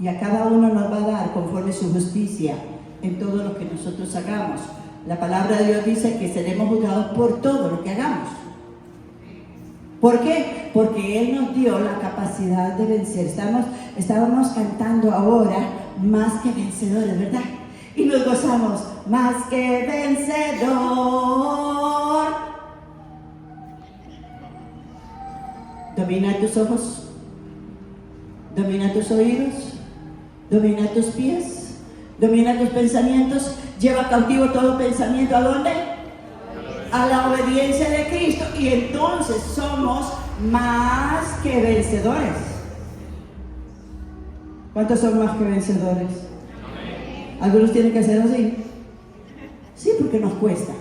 y a cada uno nos va a dar conforme su justicia en todo lo que nosotros hagamos. La palabra de Dios dice que seremos juzgados por todo lo que hagamos. ¿Por qué? Porque Él nos dio la capacidad de vencer. Estábamos cantando ahora más que vencedores, ¿verdad? Y nos gozamos, más que vencedor. Domina tus ojos, domina tus oídos, domina tus pies, domina tus pensamientos. Lleva cautivo todo pensamiento, ¿a dónde? A la obediencia de Cristo, y entonces somos más que vencedores. ¿Cuántos son más que vencedores? Algunos tienen que hacer así. Sí, porque nos cuesta.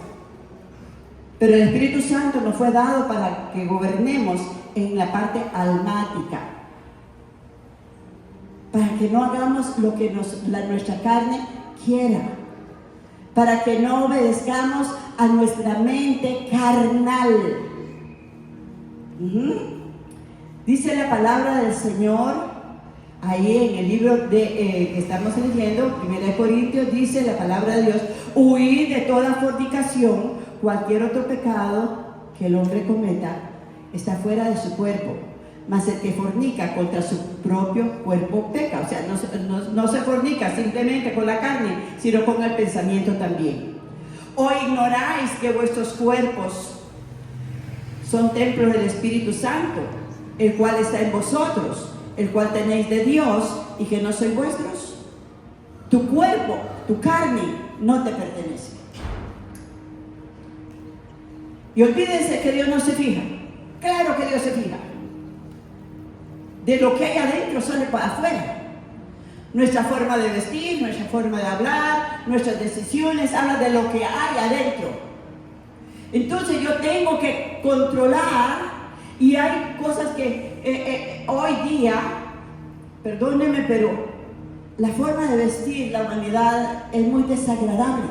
Pero el Espíritu Santo nos fue dado para que gobernemos en la parte almática, para que no hagamos lo que nuestra carne quiera, para que no obedezcamos a nuestra mente carnal. Dice la palabra del Señor ahí en el libro que estamos leyendo, 1 Corintios, dice la palabra de Dios: huid de toda fornicación, cualquier otro pecado que el hombre cometa está fuera de su cuerpo, mas el que fornica contra su propio cuerpo peca. O sea, no se fornica simplemente con la carne, sino con el pensamiento también. ¿O ignoráis que vuestros cuerpos son templos del Espíritu Santo, el cual está en vosotros, el cual tenéis de Dios, y que no sois vuestros? Tu cuerpo, tu carne, no te pertenece. Y olvídense que Dios no se fija. Claro que Dios se fija. De lo que hay adentro sale para afuera. Nuestra forma de vestir, nuestra forma de hablar, nuestras decisiones, habla de lo que hay adentro. Entonces yo tengo que controlar, y hay cosas que hoy día, perdónenme, pero la forma de vestir la humanidad es muy desagradable.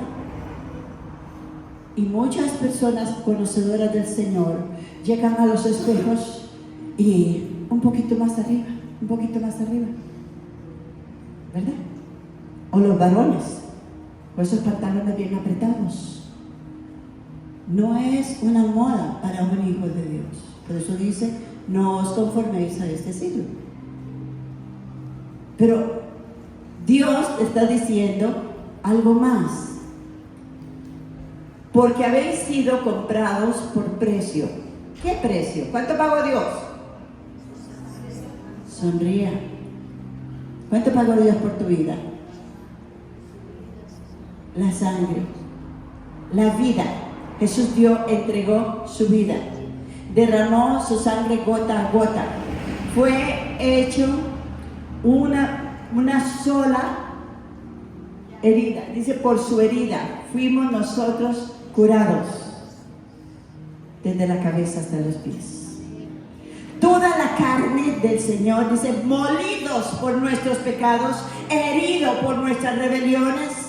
Y muchas personas conocedoras del Señor llegan a los espejos y un poquito más arriba, un poquito más arriba. ¿Verdad? O los varones, con esos pantalones bien apretados. No es una moda para un hijo de Dios. Por eso dice, no os conforméis a este siglo. Pero Dios está diciendo algo más. Porque habéis sido comprados por precio. ¿Qué precio? ¿Cuánto pagó Dios? Sonría. ¿Cuánto pagó Dios por tu vida? La sangre, la vida. Jesús entregó su vida, derramó su sangre gota a gota. Fue hecho una sola herida. Dice, por su herida fuimos nosotros curados, desde la cabeza hasta los pies. Toda la carne del Señor, dice, molidos por nuestros pecados, heridos por nuestras rebeliones.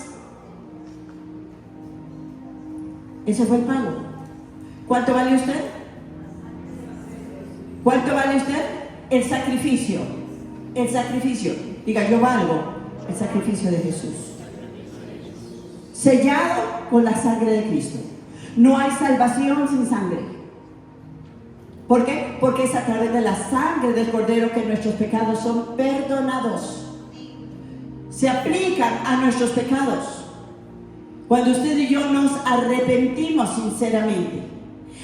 Ese fue el pago. ¿Cuánto vale usted? ¿Cuánto vale usted? El sacrificio. El sacrificio. Diga, yo valgo el sacrificio de Jesús. Sellado con la sangre de Cristo. No hay salvación sin sangre. ¿Por qué? Porque es a través de la sangre del Cordero que nuestros pecados son perdonados. Se aplican a nuestros pecados cuando usted y yo nos arrepentimos sinceramente.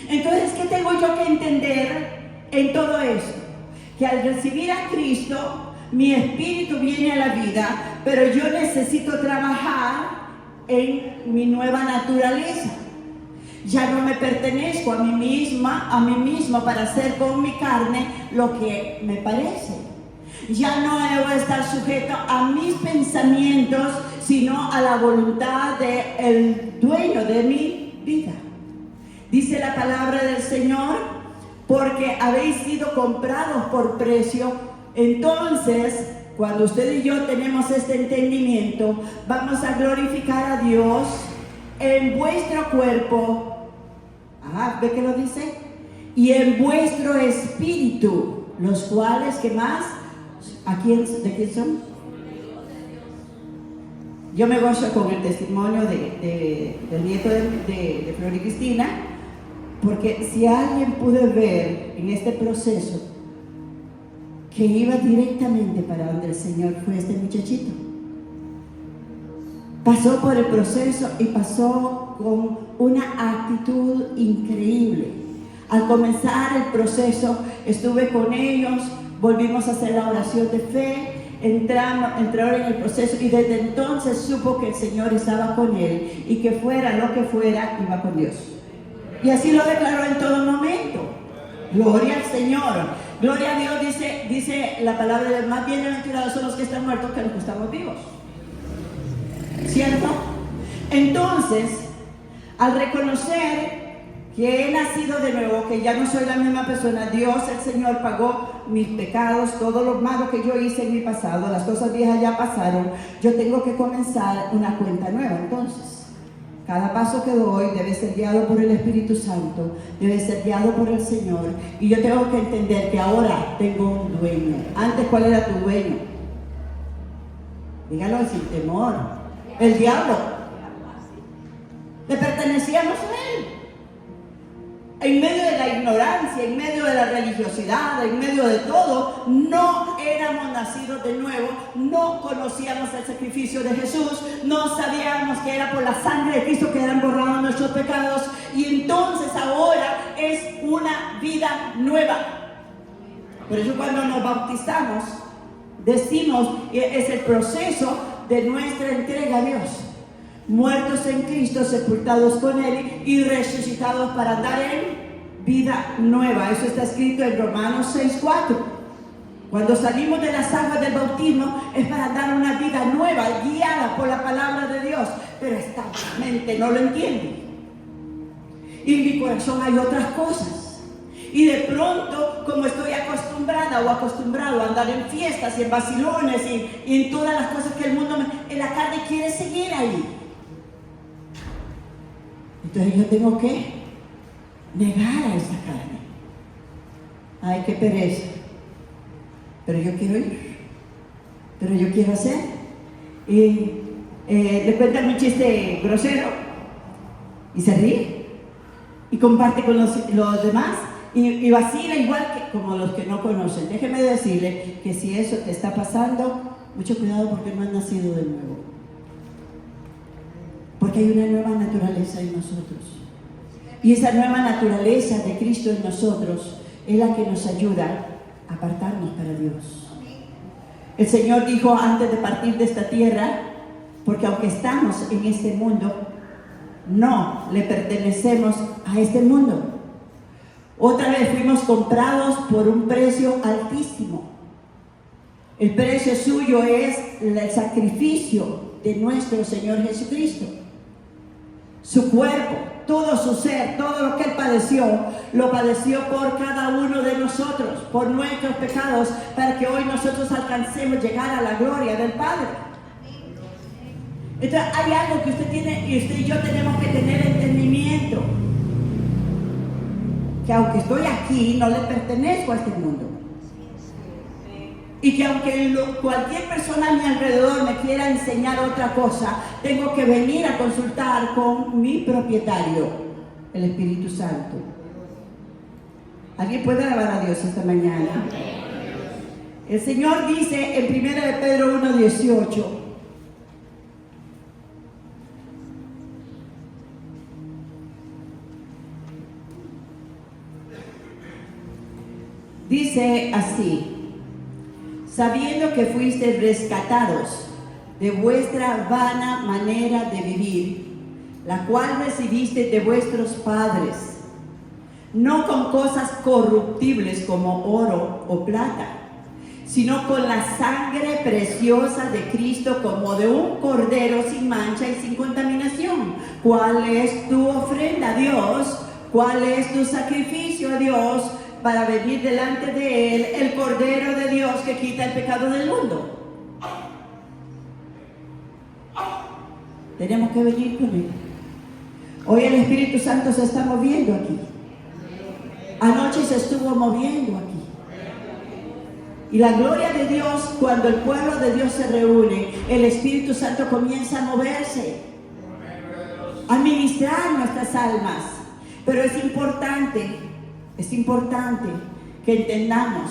Entonces, ¿qué tengo yo que entender en todo esto? Que al recibir a Cristo, mi espíritu viene a la vida, pero yo necesito trabajar en mi nueva naturaleza. Ya no me pertenezco a mí misma para hacer con mi carne lo que me parece. Ya no debo estar sujeto a mis pensamientos, sino a la voluntad del dueño de mi vida. Dice la palabra del Señor, porque habéis sido comprados por precio. Entonces, cuando usted y yo tenemos este entendimiento, vamos a glorificar a Dios en vuestro cuerpo. ¿Ve que lo dice? Y en vuestro espíritu, los cuales, ¿qué más? ¿De quién son? Yo me gozo con el testimonio del nieto de Flor y Cristina, porque si alguien pudo ver en este proceso que iba directamente para donde el Señor, fue este muchachito. Pasó por el proceso y pasó con una actitud increíble. Al comenzar el proceso, estuve con ellos, volvimos a hacer la oración de fe, entraron en el proceso y desde entonces supo que el Señor estaba con él y que fuera lo que fuera, iba con Dios. Y así lo declaró en todo momento. Gloria al Señor. Gloria a Dios, dice la palabra de más bienaventurados son los que están muertos que los que estamos vivos. ¿Cierto? Entonces, al reconocer que he nacido de nuevo, que ya no soy la misma persona, Dios, el Señor, pagó mis pecados, todo lo malo que yo hice en mi pasado, las cosas viejas ya pasaron, yo tengo que comenzar una cuenta nueva. Entonces, cada paso que doy debe ser guiado por el Espíritu Santo, debe ser guiado por el Señor, y yo tengo que entender que ahora tengo un dueño. Antes, ¿cuál era tu dueño? Dígalo sin temor. El diablo. Le pertenecíamos a él. En medio de la ignorancia, en medio de la religiosidad, en medio de todo, no éramos nacidos de nuevo, no conocíamos el sacrificio de Jesús, no sabíamos que era por la sangre de Cristo que eran borrados nuestros pecados, y entonces ahora es una vida nueva. Por eso cuando nos bautizamos, decimos que es el proceso de nuestra entrega a Dios. muertos en Cristo, sepultados con Él y resucitados para andar en vida nueva. Eso está escrito en Romanos 6:4. Cuando salimos de las aguas del bautismo es para dar una vida nueva, guiada por la palabra de Dios, pero esta mente no lo entiende. Y en mi corazón hay otras cosas. Y de pronto, como estoy acostumbrada o acostumbrado a andar en fiestas y en vacilones y en todas las cosas que el mundo en la carne quiere seguir ahí. Entonces yo tengo que negar a esa carne. Ay, qué pereza. Pero yo quiero ir. Pero yo quiero hacer. Y le cuentan un chiste grosero y se ríe. Y comparte con los demás. Y vacila igual que como los que no conocen. Déjeme decirle que si eso te está pasando, mucho cuidado porque no has nacido de nuevo. Porque hay una nueva naturaleza en nosotros. Y esa nueva naturaleza de Cristo en nosotros es la que nos ayuda a apartarnos para Dios. El Señor dijo antes de partir de esta tierra, porque aunque estamos en este mundo, no le pertenecemos a este mundo. Otra vez fuimos comprados por un precio altísimo. El precio suyo es el sacrificio de nuestro Señor Jesucristo. Su cuerpo, todo su ser, todo lo que Él padeció, lo padeció por cada uno de nosotros, por nuestros pecados, para que hoy nosotros alcancemos llegar a la gloria del Padre. Entonces hay algo que usted tiene y usted y yo tenemos que tener entendimiento. Que aunque estoy aquí, no le pertenezco a este mundo. Y que aunque cualquier persona a mi alrededor me quiera enseñar otra cosa, tengo que venir a consultar con mi propietario, el Espíritu Santo. ¿Alguien puede alabar a Dios esta mañana? El Señor dice en 1 de Pedro 1:18, dice así: sabiendo que fuisteis rescatados de vuestra vana manera de vivir, la cual recibisteis de vuestros padres, no con cosas corruptibles como oro o plata, sino con la sangre preciosa de Cristo, como de un cordero sin mancha y sin contaminación. ¿Cuál es tu ofrenda a Dios? ¿Cuál es tu sacrificio a Dios? Para venir delante de Él, el Cordero de Dios que quita el pecado del mundo. Tenemos que venir con Él. Hoy el Espíritu Santo se está moviendo aquí. Anoche se estuvo moviendo aquí. Y la gloria de Dios, cuando el pueblo de Dios se reúne, el Espíritu Santo comienza a moverse, a ministrar nuestras almas. Pero es importante que entendamos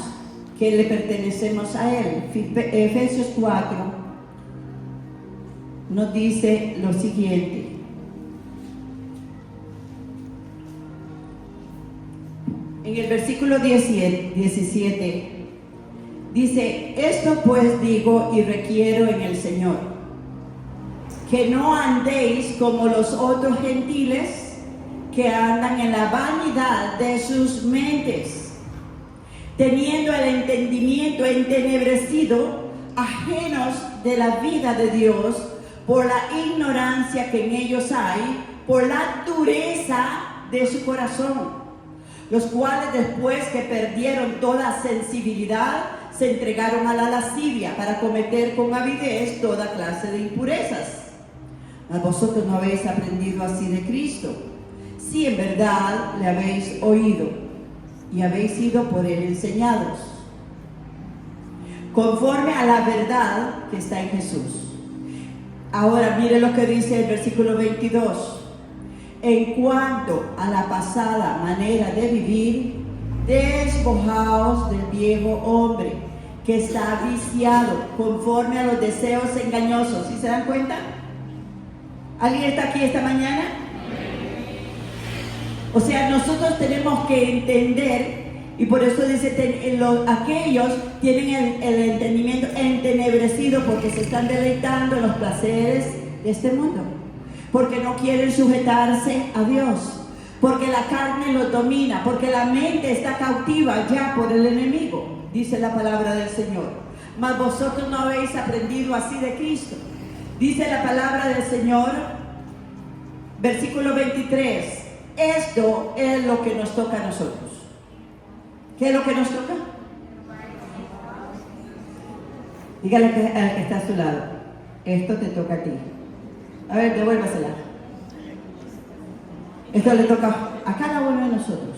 que le pertenecemos a Él. Efesios 4 nos dice lo siguiente. En el versículo 17 dice: esto pues digo y requiero en el Señor, que no andéis como los otros gentiles, que andan en la vanidad de sus mentes, teniendo el entendimiento entenebrecido, ajenos de la vida de Dios, por la ignorancia que en ellos hay, por la dureza de su corazón, los cuales después que perdieron toda sensibilidad, se entregaron a la lascivia para cometer con avidez toda clase de impurezas. Mas vosotros no habéis aprendido así de Cristo, si en verdad le habéis oído y habéis sido por Él enseñados, conforme a la verdad que está en Jesús. Ahora mire lo que dice el versículo 22. En cuanto a la pasada manera de vivir, despojaos del viejo hombre, que está viciado conforme a los deseos engañosos. ¿Sí se dan cuenta? ¿Alguien está aquí esta mañana? O sea, nosotros tenemos que entender, y por eso dice, aquellos tienen el entendimiento entenebrecido porque se están deleitando en los placeres de este mundo. porque no quieren sujetarse a Dios, porque la carne los domina, porque la mente está cautiva ya por el enemigo, dice la palabra del Señor. Mas vosotros no habéis aprendido así de Cristo. Dice la palabra del Señor, versículo 23, esto es lo que nos toca a nosotros. ¿Qué es lo que nos toca? Dígale al que está a su lado, esto te toca a ti. A ver, devuélvasela. Esto le toca a cada uno de nosotros.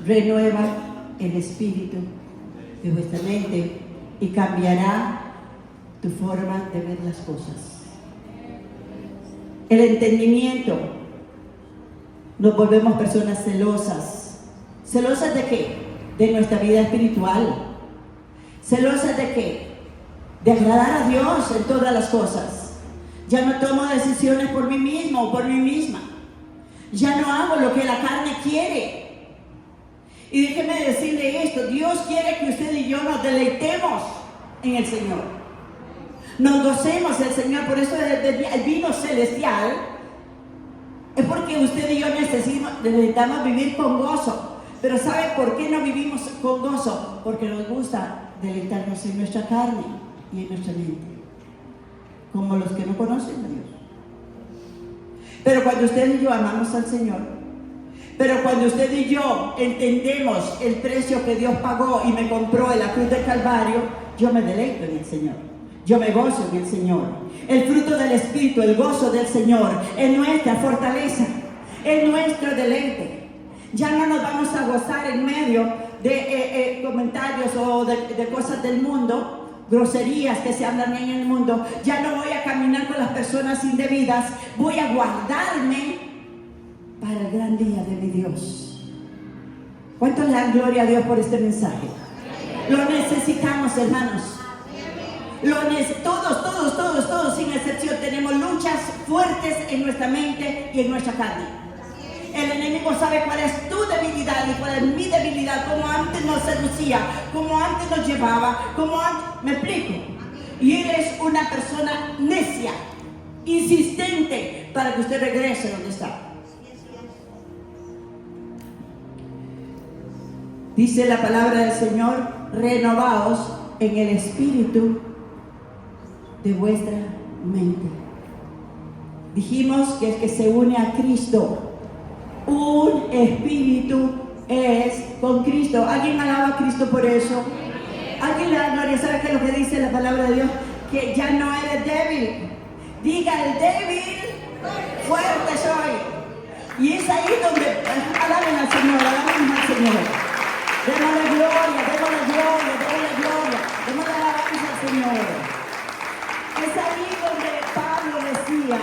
Renueva el espíritu de vuestra mente y cambiará tu forma de ver las cosas. El entendimiento. Nos volvemos personas celosas. ¿Celosas de qué? De nuestra vida espiritual. ¿Celosas de qué? De agradar a Dios en todas las cosas. Ya no tomo decisiones por mí mismo o por mí misma. Ya no hago lo que la carne quiere. Y déjeme decirle esto, Dios quiere que usted y yo nos deleitemos en el Señor. Nos gocemos el Señor, por eso el vino celestial es porque usted y yo necesitamos vivir con gozo. Pero ¿sabe por qué no vivimos con gozo? Porque nos gusta deleitarnos en nuestra carne y en nuestra mente, como los que no conocen a Dios. Pero cuando usted y yo amamos al Señor, pero cuando usted y yo entendemos el precio que Dios pagó y me compró en la cruz del Calvario, yo me deleito en el Señor, yo me gozo en el Señor. El fruto del Espíritu, el gozo del Señor, es nuestra fortaleza, es nuestro deleite. Ya no nos vamos a gozar en medio de comentarios o de cosas del mundo, groserías que se hablan en el mundo. Ya no voy a caminar con las personas indebidas, voy a guardarme para el gran día de mi Dios. ¿Cuánto le dan gloria a Dios por este mensaje? Lo necesitamos, hermanos. Todos, sin excepción, tenemos luchas fuertes en nuestra mente y en nuestra carne. El enemigo sabe cuál es tu debilidad y cuál es mi debilidad, como antes nos seducía, como antes nos llevaba, como antes, me explico. Y eres una persona necia, insistente, para que usted regrese donde está. Dice la palabra del Señor, renovaos en el espíritu de vuestra mente. Dijimos que el que se une a Cristo, un espíritu es con Cristo. ¿Alguien alaba a Cristo por eso? ¿Alguien le da gloria? ¿Sabe qué es lo que dice la palabra de Dios? Que ya no eres débil. Diga el débil, fuerte soy. Y es ahí donde alaben al Señor, alaben al Señor. Démosle gloria, démosle gloria, démosle gloria, démosle alabanza al Señor. Es ahí donde Pablo decía,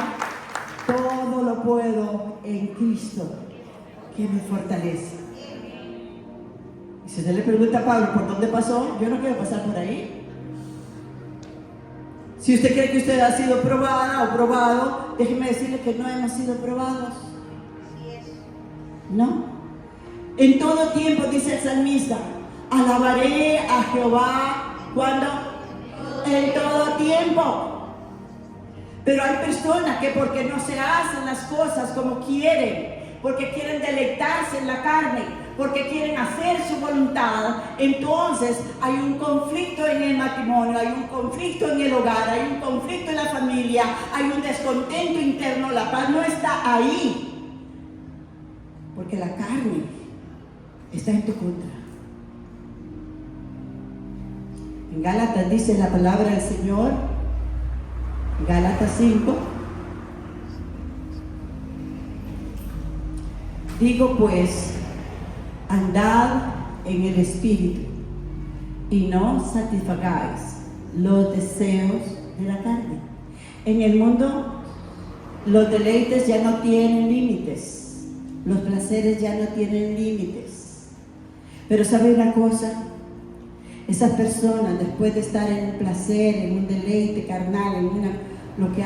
todo lo puedo en Cristo que me fortalece. Y si usted le pregunta a Pablo por dónde pasó, yo no quiero pasar por ahí. Si usted cree que usted ha sido probada o probado, déjeme decirle que no hemos sido probados. No. En todo tiempo, dice el salmista, alabaré a Jehová. ¿Cuándo? En todo tiempo. Pero hay personas que porque no se hacen las cosas como quieren, porque quieren deleitarse en la carne, porque quieren hacer su voluntad, entonces hay un conflicto en el matrimonio, hay un conflicto en el hogar, hay un conflicto en la familia, hay un descontento interno, la paz no está ahí, porque la carne está en tu contra. En Gálatas dice la palabra del Señor, Gálatas 5, digo pues, andad en el Espíritu y no satisfagáis los deseos de la carne. En el mundo los deleites ya no tienen límites, los placeres ya no tienen límites. Pero ¿sabe una cosa? Esas personas, después de estar en un placer, en un deleite carnal, lo que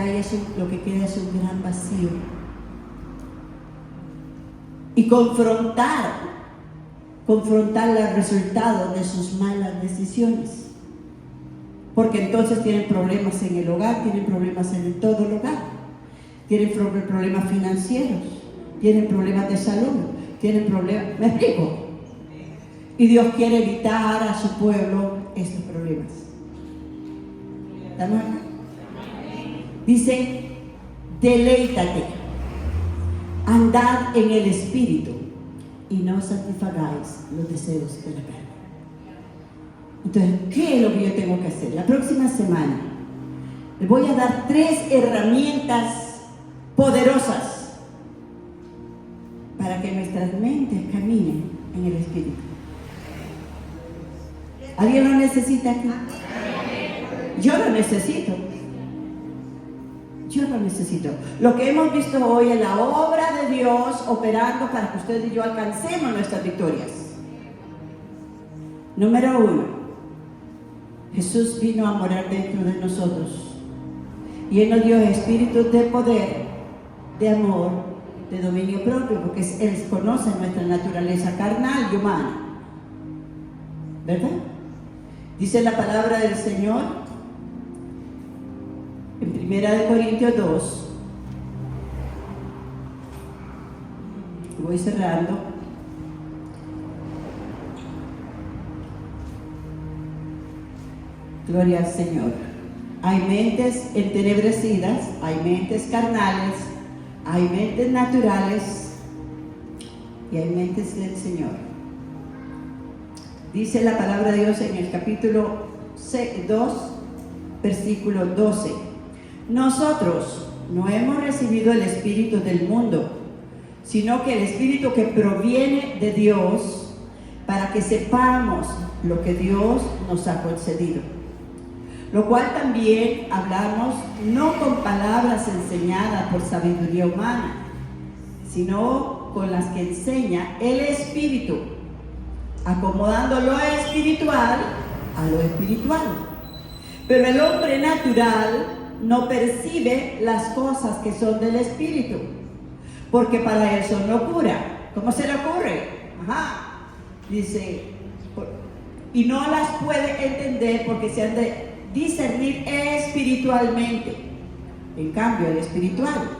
queda es un gran vacío. Y confrontar los resultados de sus malas decisiones. Porque entonces tienen problemas en el hogar, tienen problemas en todo el hogar. tienen problemas financieros, tienen problemas de salud, tienen problemas, ¿me explico? Y Dios quiere evitar a su pueblo estos problemas. ¿Estamos acá? Dice, deleítate, andad en el Espíritu y no satisfagáis los deseos de la carne. Entonces, ¿qué es lo que yo tengo que hacer? La próxima semana les voy a dar 3 herramientas poderosas para que nuestras mentes caminen en el Espíritu. ¿Alguien lo necesita aquí? Yo lo necesito. Yo lo necesito. Lo que hemos visto hoy es la obra de Dios operando para que usted y yo alcancemos nuestras victorias. Número 1. Jesús vino a morar dentro de nosotros. Y Él nos dio espíritus de poder, de amor, de dominio propio, porque Él conoce nuestra naturaleza carnal y humana. ¿Verdad? Dice la palabra del Señor en 1 Corintios 2. Voy cerrando. Gloria al Señor. Hay mentes entenebrecidas, hay mentes carnales, hay mentes naturales y hay mentes del Señor. Dice la palabra de Dios en el capítulo 2, versículo 12. Nosotros no hemos recibido el espíritu del mundo, sino que el espíritu que proviene de Dios, para que sepamos lo que Dios nos ha concedido. Lo cual también hablamos no con palabras enseñadas por sabiduría humana, sino con las que enseña el Espíritu, acomodando lo espiritual a lo espiritual. Pero el hombre natural no percibe las cosas que son del Espíritu, porque para él son locura. ¿Cómo se le ocurre? Dice, y no las puede entender porque se han de discernir espiritualmente. En cambio, el espiritual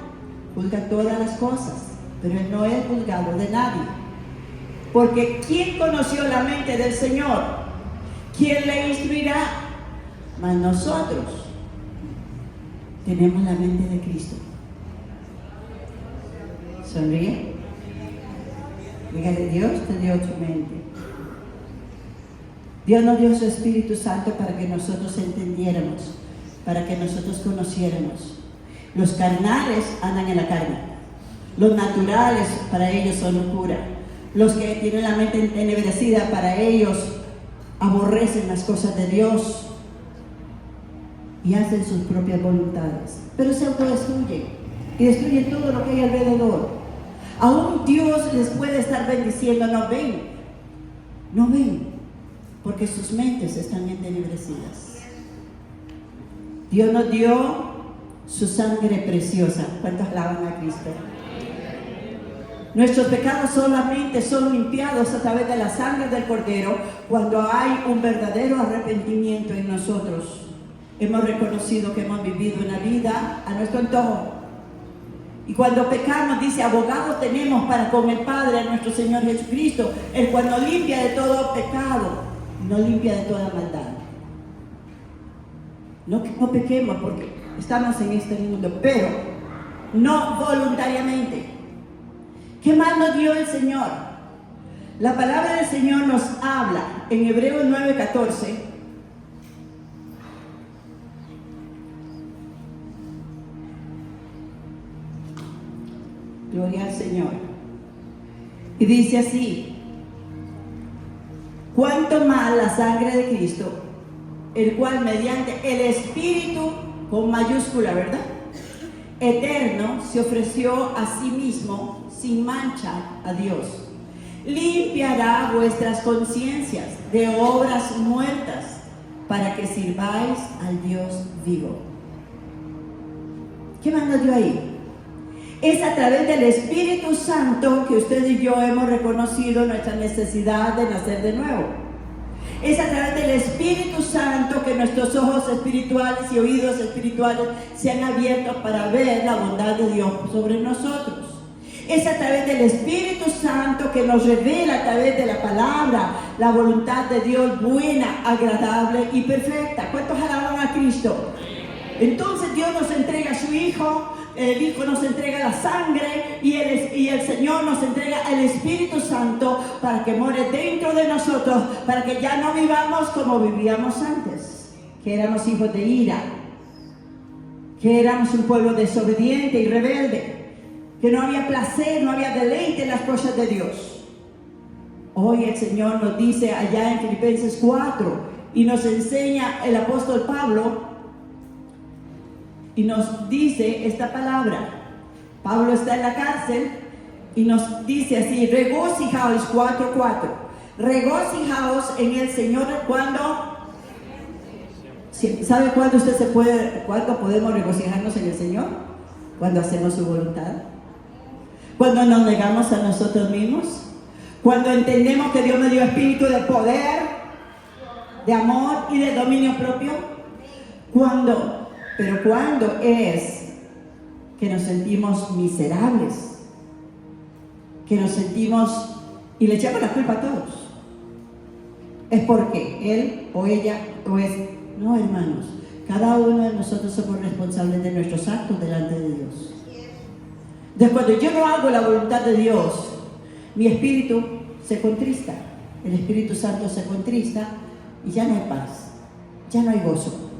juzga todas las cosas, pero él no es juzgado de nadie. Porque ¿quién conoció la mente del Señor? ¿Quién le instruirá? Mas nosotros tenemos la mente de Cristo. Sonríe. Dígale, Dios te dio tu mente. Dios nos dio su Espíritu Santo para que nosotros entendiéramos, para que nosotros conociéramos. Los carnales andan en la carne. Los naturales para ellos son locura. Los que tienen la mente entenebrecida, para ellos aborrecen las cosas de Dios y hacen sus propias voluntades. Pero se autodestruyen y destruyen todo lo que hay alrededor. Aún Dios les puede estar bendiciendo, no ven, porque sus mentes están entenebrecidas. Dios nos dio su sangre preciosa. ¿Cuántos alaban a Cristo? Nuestros pecados solamente son limpiados a través de la sangre del Cordero cuando hay un verdadero arrepentimiento en nosotros. Hemos reconocido que hemos vivido una vida a nuestro antojo. Y cuando pecamos, dice, abogado tenemos para con el Padre, a nuestro Señor Jesucristo, el cual nos limpia de todo pecado, nos limpia de toda maldad. No pequemos porque estamos en este mundo, pero no voluntariamente. ¿Qué más nos dio el Señor? La palabra del Señor nos habla en Hebreos 9:14. Gloria al Señor. Y dice así: cuanto más la sangre de Cristo, el cual mediante el Espíritu, con mayúscula, ¿verdad?, eterno, se ofreció a sí mismo sin mancha a Dios, limpiará vuestras conciencias de obras muertas para que sirváis al Dios vivo. ¿Qué más nos dio ahí? Es a través del Espíritu Santo que usted y yo hemos reconocido nuestra necesidad de nacer de nuevo. Es a través del Espíritu Santo que nuestros ojos espirituales y oídos espirituales se han abierto para ver la bondad de Dios sobre nosotros. Es a través del Espíritu Santo que nos revela a través de la palabra la voluntad de Dios buena, agradable y perfecta. ¿Cuántos alaban a Cristo? Entonces Dios nos entrega a su Hijo, el Hijo nos entrega la sangre y el Señor nos entrega el Espíritu Santo para que more dentro de nosotros, para que ya no vivamos como vivíamos antes, que éramos hijos de ira, que éramos un pueblo desobediente y rebelde, que no había placer, no había deleite en las cosas de Dios. Hoy el Señor nos dice allá en Filipenses 4 y nos enseña el apóstol Pablo y nos dice esta palabra. Pablo está en la cárcel y nos dice así: regocijaos, 4:4. Regocijaos en el Señor. ¿Cuándo? ¿Sabe cuándo cuándo podemos regocijarnos en el Señor? Cuando hacemos su voluntad. Cuando nos negamos a nosotros mismos. Cuando entendemos que Dios me dio espíritu de poder, de amor y de dominio propio. Pero cuando es que nos sentimos miserables, que nos sentimos y le echamos la culpa a todos, es porque él o ella o es. No, hermanos, cada uno de nosotros somos responsables de nuestros actos delante de Dios. Entonces, cuando yo no hago la voluntad de Dios, mi espíritu se contrista, el Espíritu Santo se contrista y ya no hay paz, ya no hay gozo,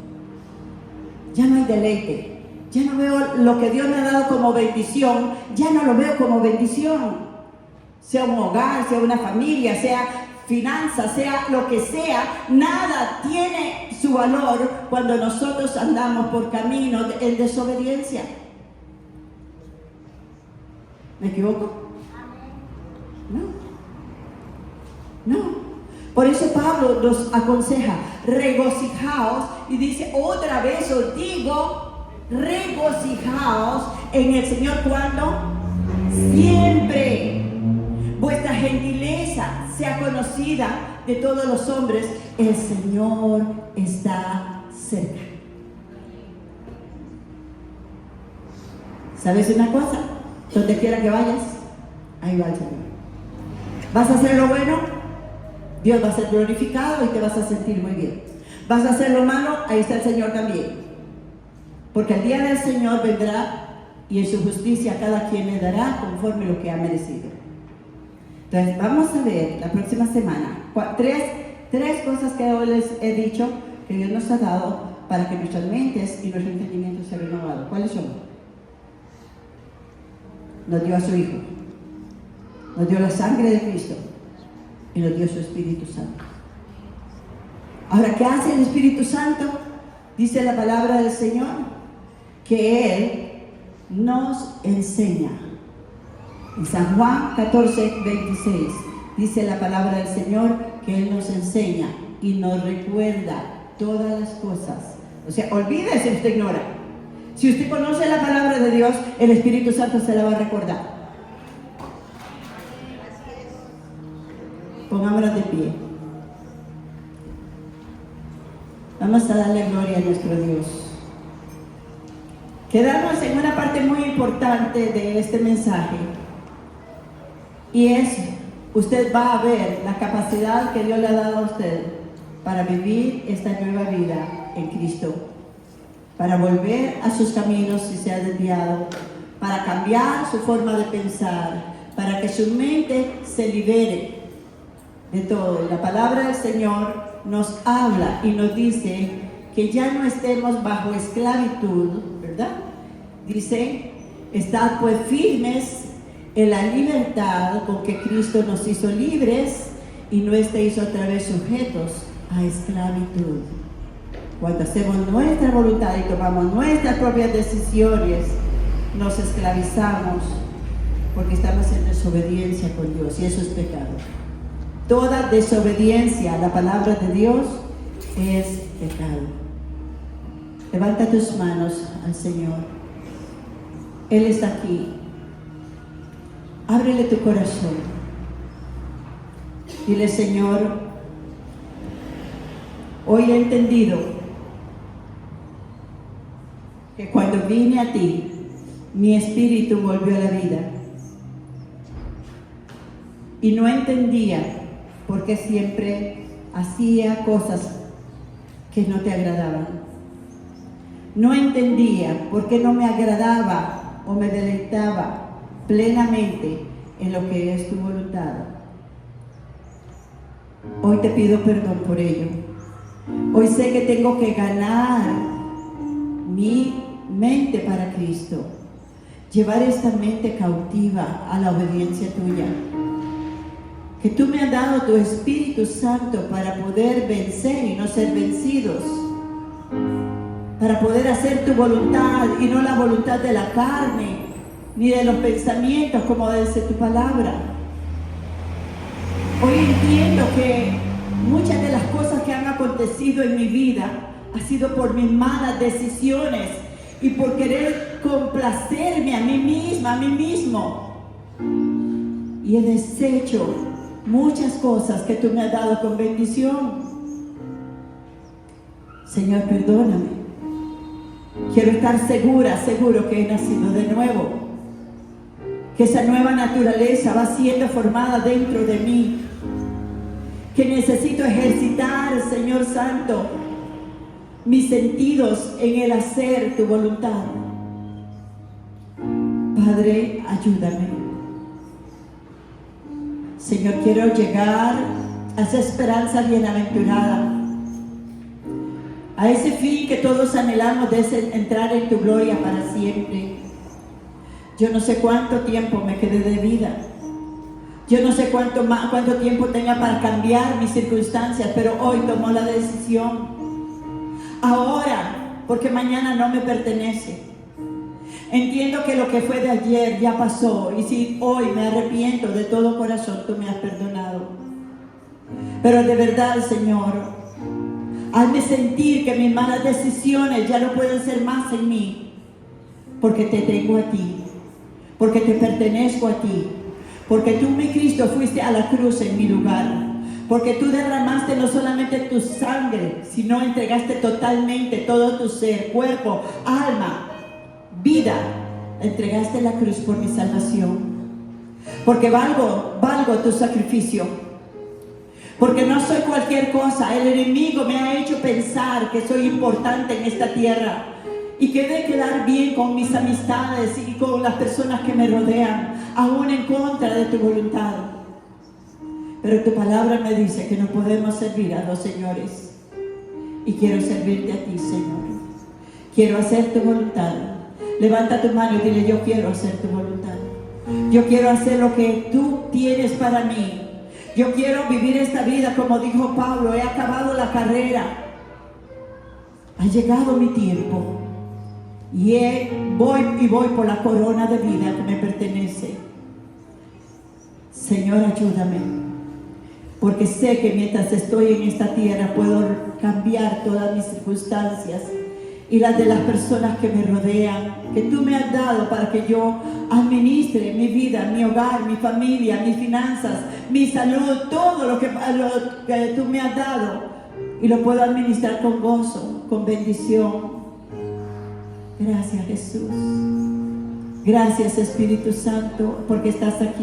ya no hay deleite, ya no veo lo que Dios me ha dado como bendición, ya no lo veo como bendición. Sea un hogar, sea una familia, sea finanzas, sea lo que sea, nada tiene su valor cuando nosotros andamos por caminos en desobediencia. ¿Me equivoco? No. Por eso Pablo nos aconseja: regocijaos, y dice otra vez os digo, regocijaos en el Señor. ¿Cuándo? Siempre. Vuestra gentileza sea conocida de todos los hombres, el Señor está cerca. ¿Sabes una cosa? Donde quiera que vayas, ahí va el Señor. ¿Vas a hacer lo bueno? Dios va a ser glorificado y te vas a sentir muy bien. ¿Vas a hacer lo malo? Ahí está el Señor también. Porque el día del Señor vendrá y en su justicia cada quien le dará conforme lo que ha merecido. Entonces vamos a ver la próxima semana tres cosas que hoy les he dicho que Dios nos ha dado para que nuestras mentes y nuestro entendimiento se renovado. ¿Cuáles son? Nos dio a su Hijo, nos dio la sangre de Cristo y nos dio su Espíritu Santo. Ahora, ¿qué hace el Espíritu Santo? Dice la palabra del Señor que Él nos enseña. En San Juan 14:26 dice la palabra del Señor que Él nos enseña y nos recuerda todas las cosas. O sea, olvídese si usted ignora. Si usted conoce la palabra de Dios, el Espíritu Santo se la va a recordar. Pongámonos de pie. Vamos a darle gloria a nuestro Dios. Quedamos en una parte muy importante de este mensaje. Y es, usted va a ver la capacidad que Dios le ha dado a usted para vivir esta nueva vida en Cristo, para volver a sus caminos si se ha desviado, para cambiar su forma de pensar, para que su mente se libere de todo. La palabra del Señor nos habla y nos dice que ya no estemos bajo esclavitud, ¿verdad? Dice, estad pues firmes en la libertad con que Cristo nos hizo libres y no estéis otra vez sujetos a esclavitud. Cuando hacemos nuestra voluntad y tomamos nuestras propias decisiones, nos esclavizamos porque estamos en desobediencia con Dios y eso es pecado. Toda desobediencia a la palabra de Dios es pecado. Levanta tus manos al Señor. Él está aquí. Ábrele tu corazón. Dile, Señor, Hoy he entendido que cuando vine a ti, mi espíritu volvió a la vida. Y no entendía por qué siempre hacía cosas que no te agradaban. No entendía por qué no me agradaba o me deleitaba plenamente en lo que es tu voluntad. Hoy te pido perdón por ello. Hoy sé que tengo que ganar mi mente para Cristo, llevar esta mente cautiva a la obediencia tuya. Que tú me has dado tu Espíritu Santo para poder vencer y no ser vencidos, para poder hacer tu voluntad y no la voluntad de la carne, ni de los pensamientos, como dice tu palabra. Hoy entiendo que muchas de las cosas que han acontecido en mi vida ha sido por mis malas decisiones y por querer complacerme a mí misma, a mí mismo. Y he deshecho muchas cosas que tú me has dado con bendición. Señor, perdóname. Quiero estar seguro que he nacido de nuevo, que esa nueva naturaleza va siendo formada dentro de mí, que necesito ejercitar, Señor Santo, mis sentidos en el hacer tu voluntad. Padre, ayúdame. Señor, quiero llegar a esa esperanza bienaventurada, a ese fin que todos anhelamos de entrar en tu gloria para siempre. Yo no sé cuánto tiempo me quede de vida. Yo no sé cuánto tiempo tenga para cambiar mis circunstancias, pero hoy tomo la decisión. Ahora, porque mañana no me pertenece. Entiendo que lo que fue de ayer ya pasó, y si hoy me arrepiento de todo corazón, tú me has perdonado. Pero de verdad, Señor, hazme sentir que mis malas decisiones ya no pueden ser más en mí, porque te tengo a ti, porque te pertenezco a ti, porque tú, mi Cristo, fuiste a la cruz en mi lugar, porque tú derramaste no solamente tu sangre, sino entregaste totalmente todo tu ser, cuerpo, alma, vida, entregaste la cruz por mi salvación, porque valgo tu sacrificio, porque no soy cualquier cosa. El enemigo me ha hecho pensar que soy importante en esta tierra y que debe quedar bien con mis amistades y con las personas que me rodean, aún en contra de tu voluntad. Pero tu palabra me dice que no podemos servir a dos señores, y quiero servirte a ti, Señor. Quiero hacer tu voluntad. Levanta tu mano y dile: yo quiero hacer tu voluntad. Yo quiero hacer lo que tú tienes para mí. Yo quiero vivir esta vida como dijo Pablo: he acabado la carrera. Ha llegado mi tiempo. Y voy por la corona de vida que me pertenece. Señor, ayúdame. Porque sé que mientras estoy en esta tierra puedo cambiar todas mis circunstancias y las de las personas que me rodean, que tú me has dado para que yo administre mi vida, mi hogar, mi familia, mis finanzas, mi salud, todo lo que tú me has dado, y lo puedo administrar con gozo, con bendición. Gracias, Jesús. Gracias, Espíritu Santo, porque estás aquí.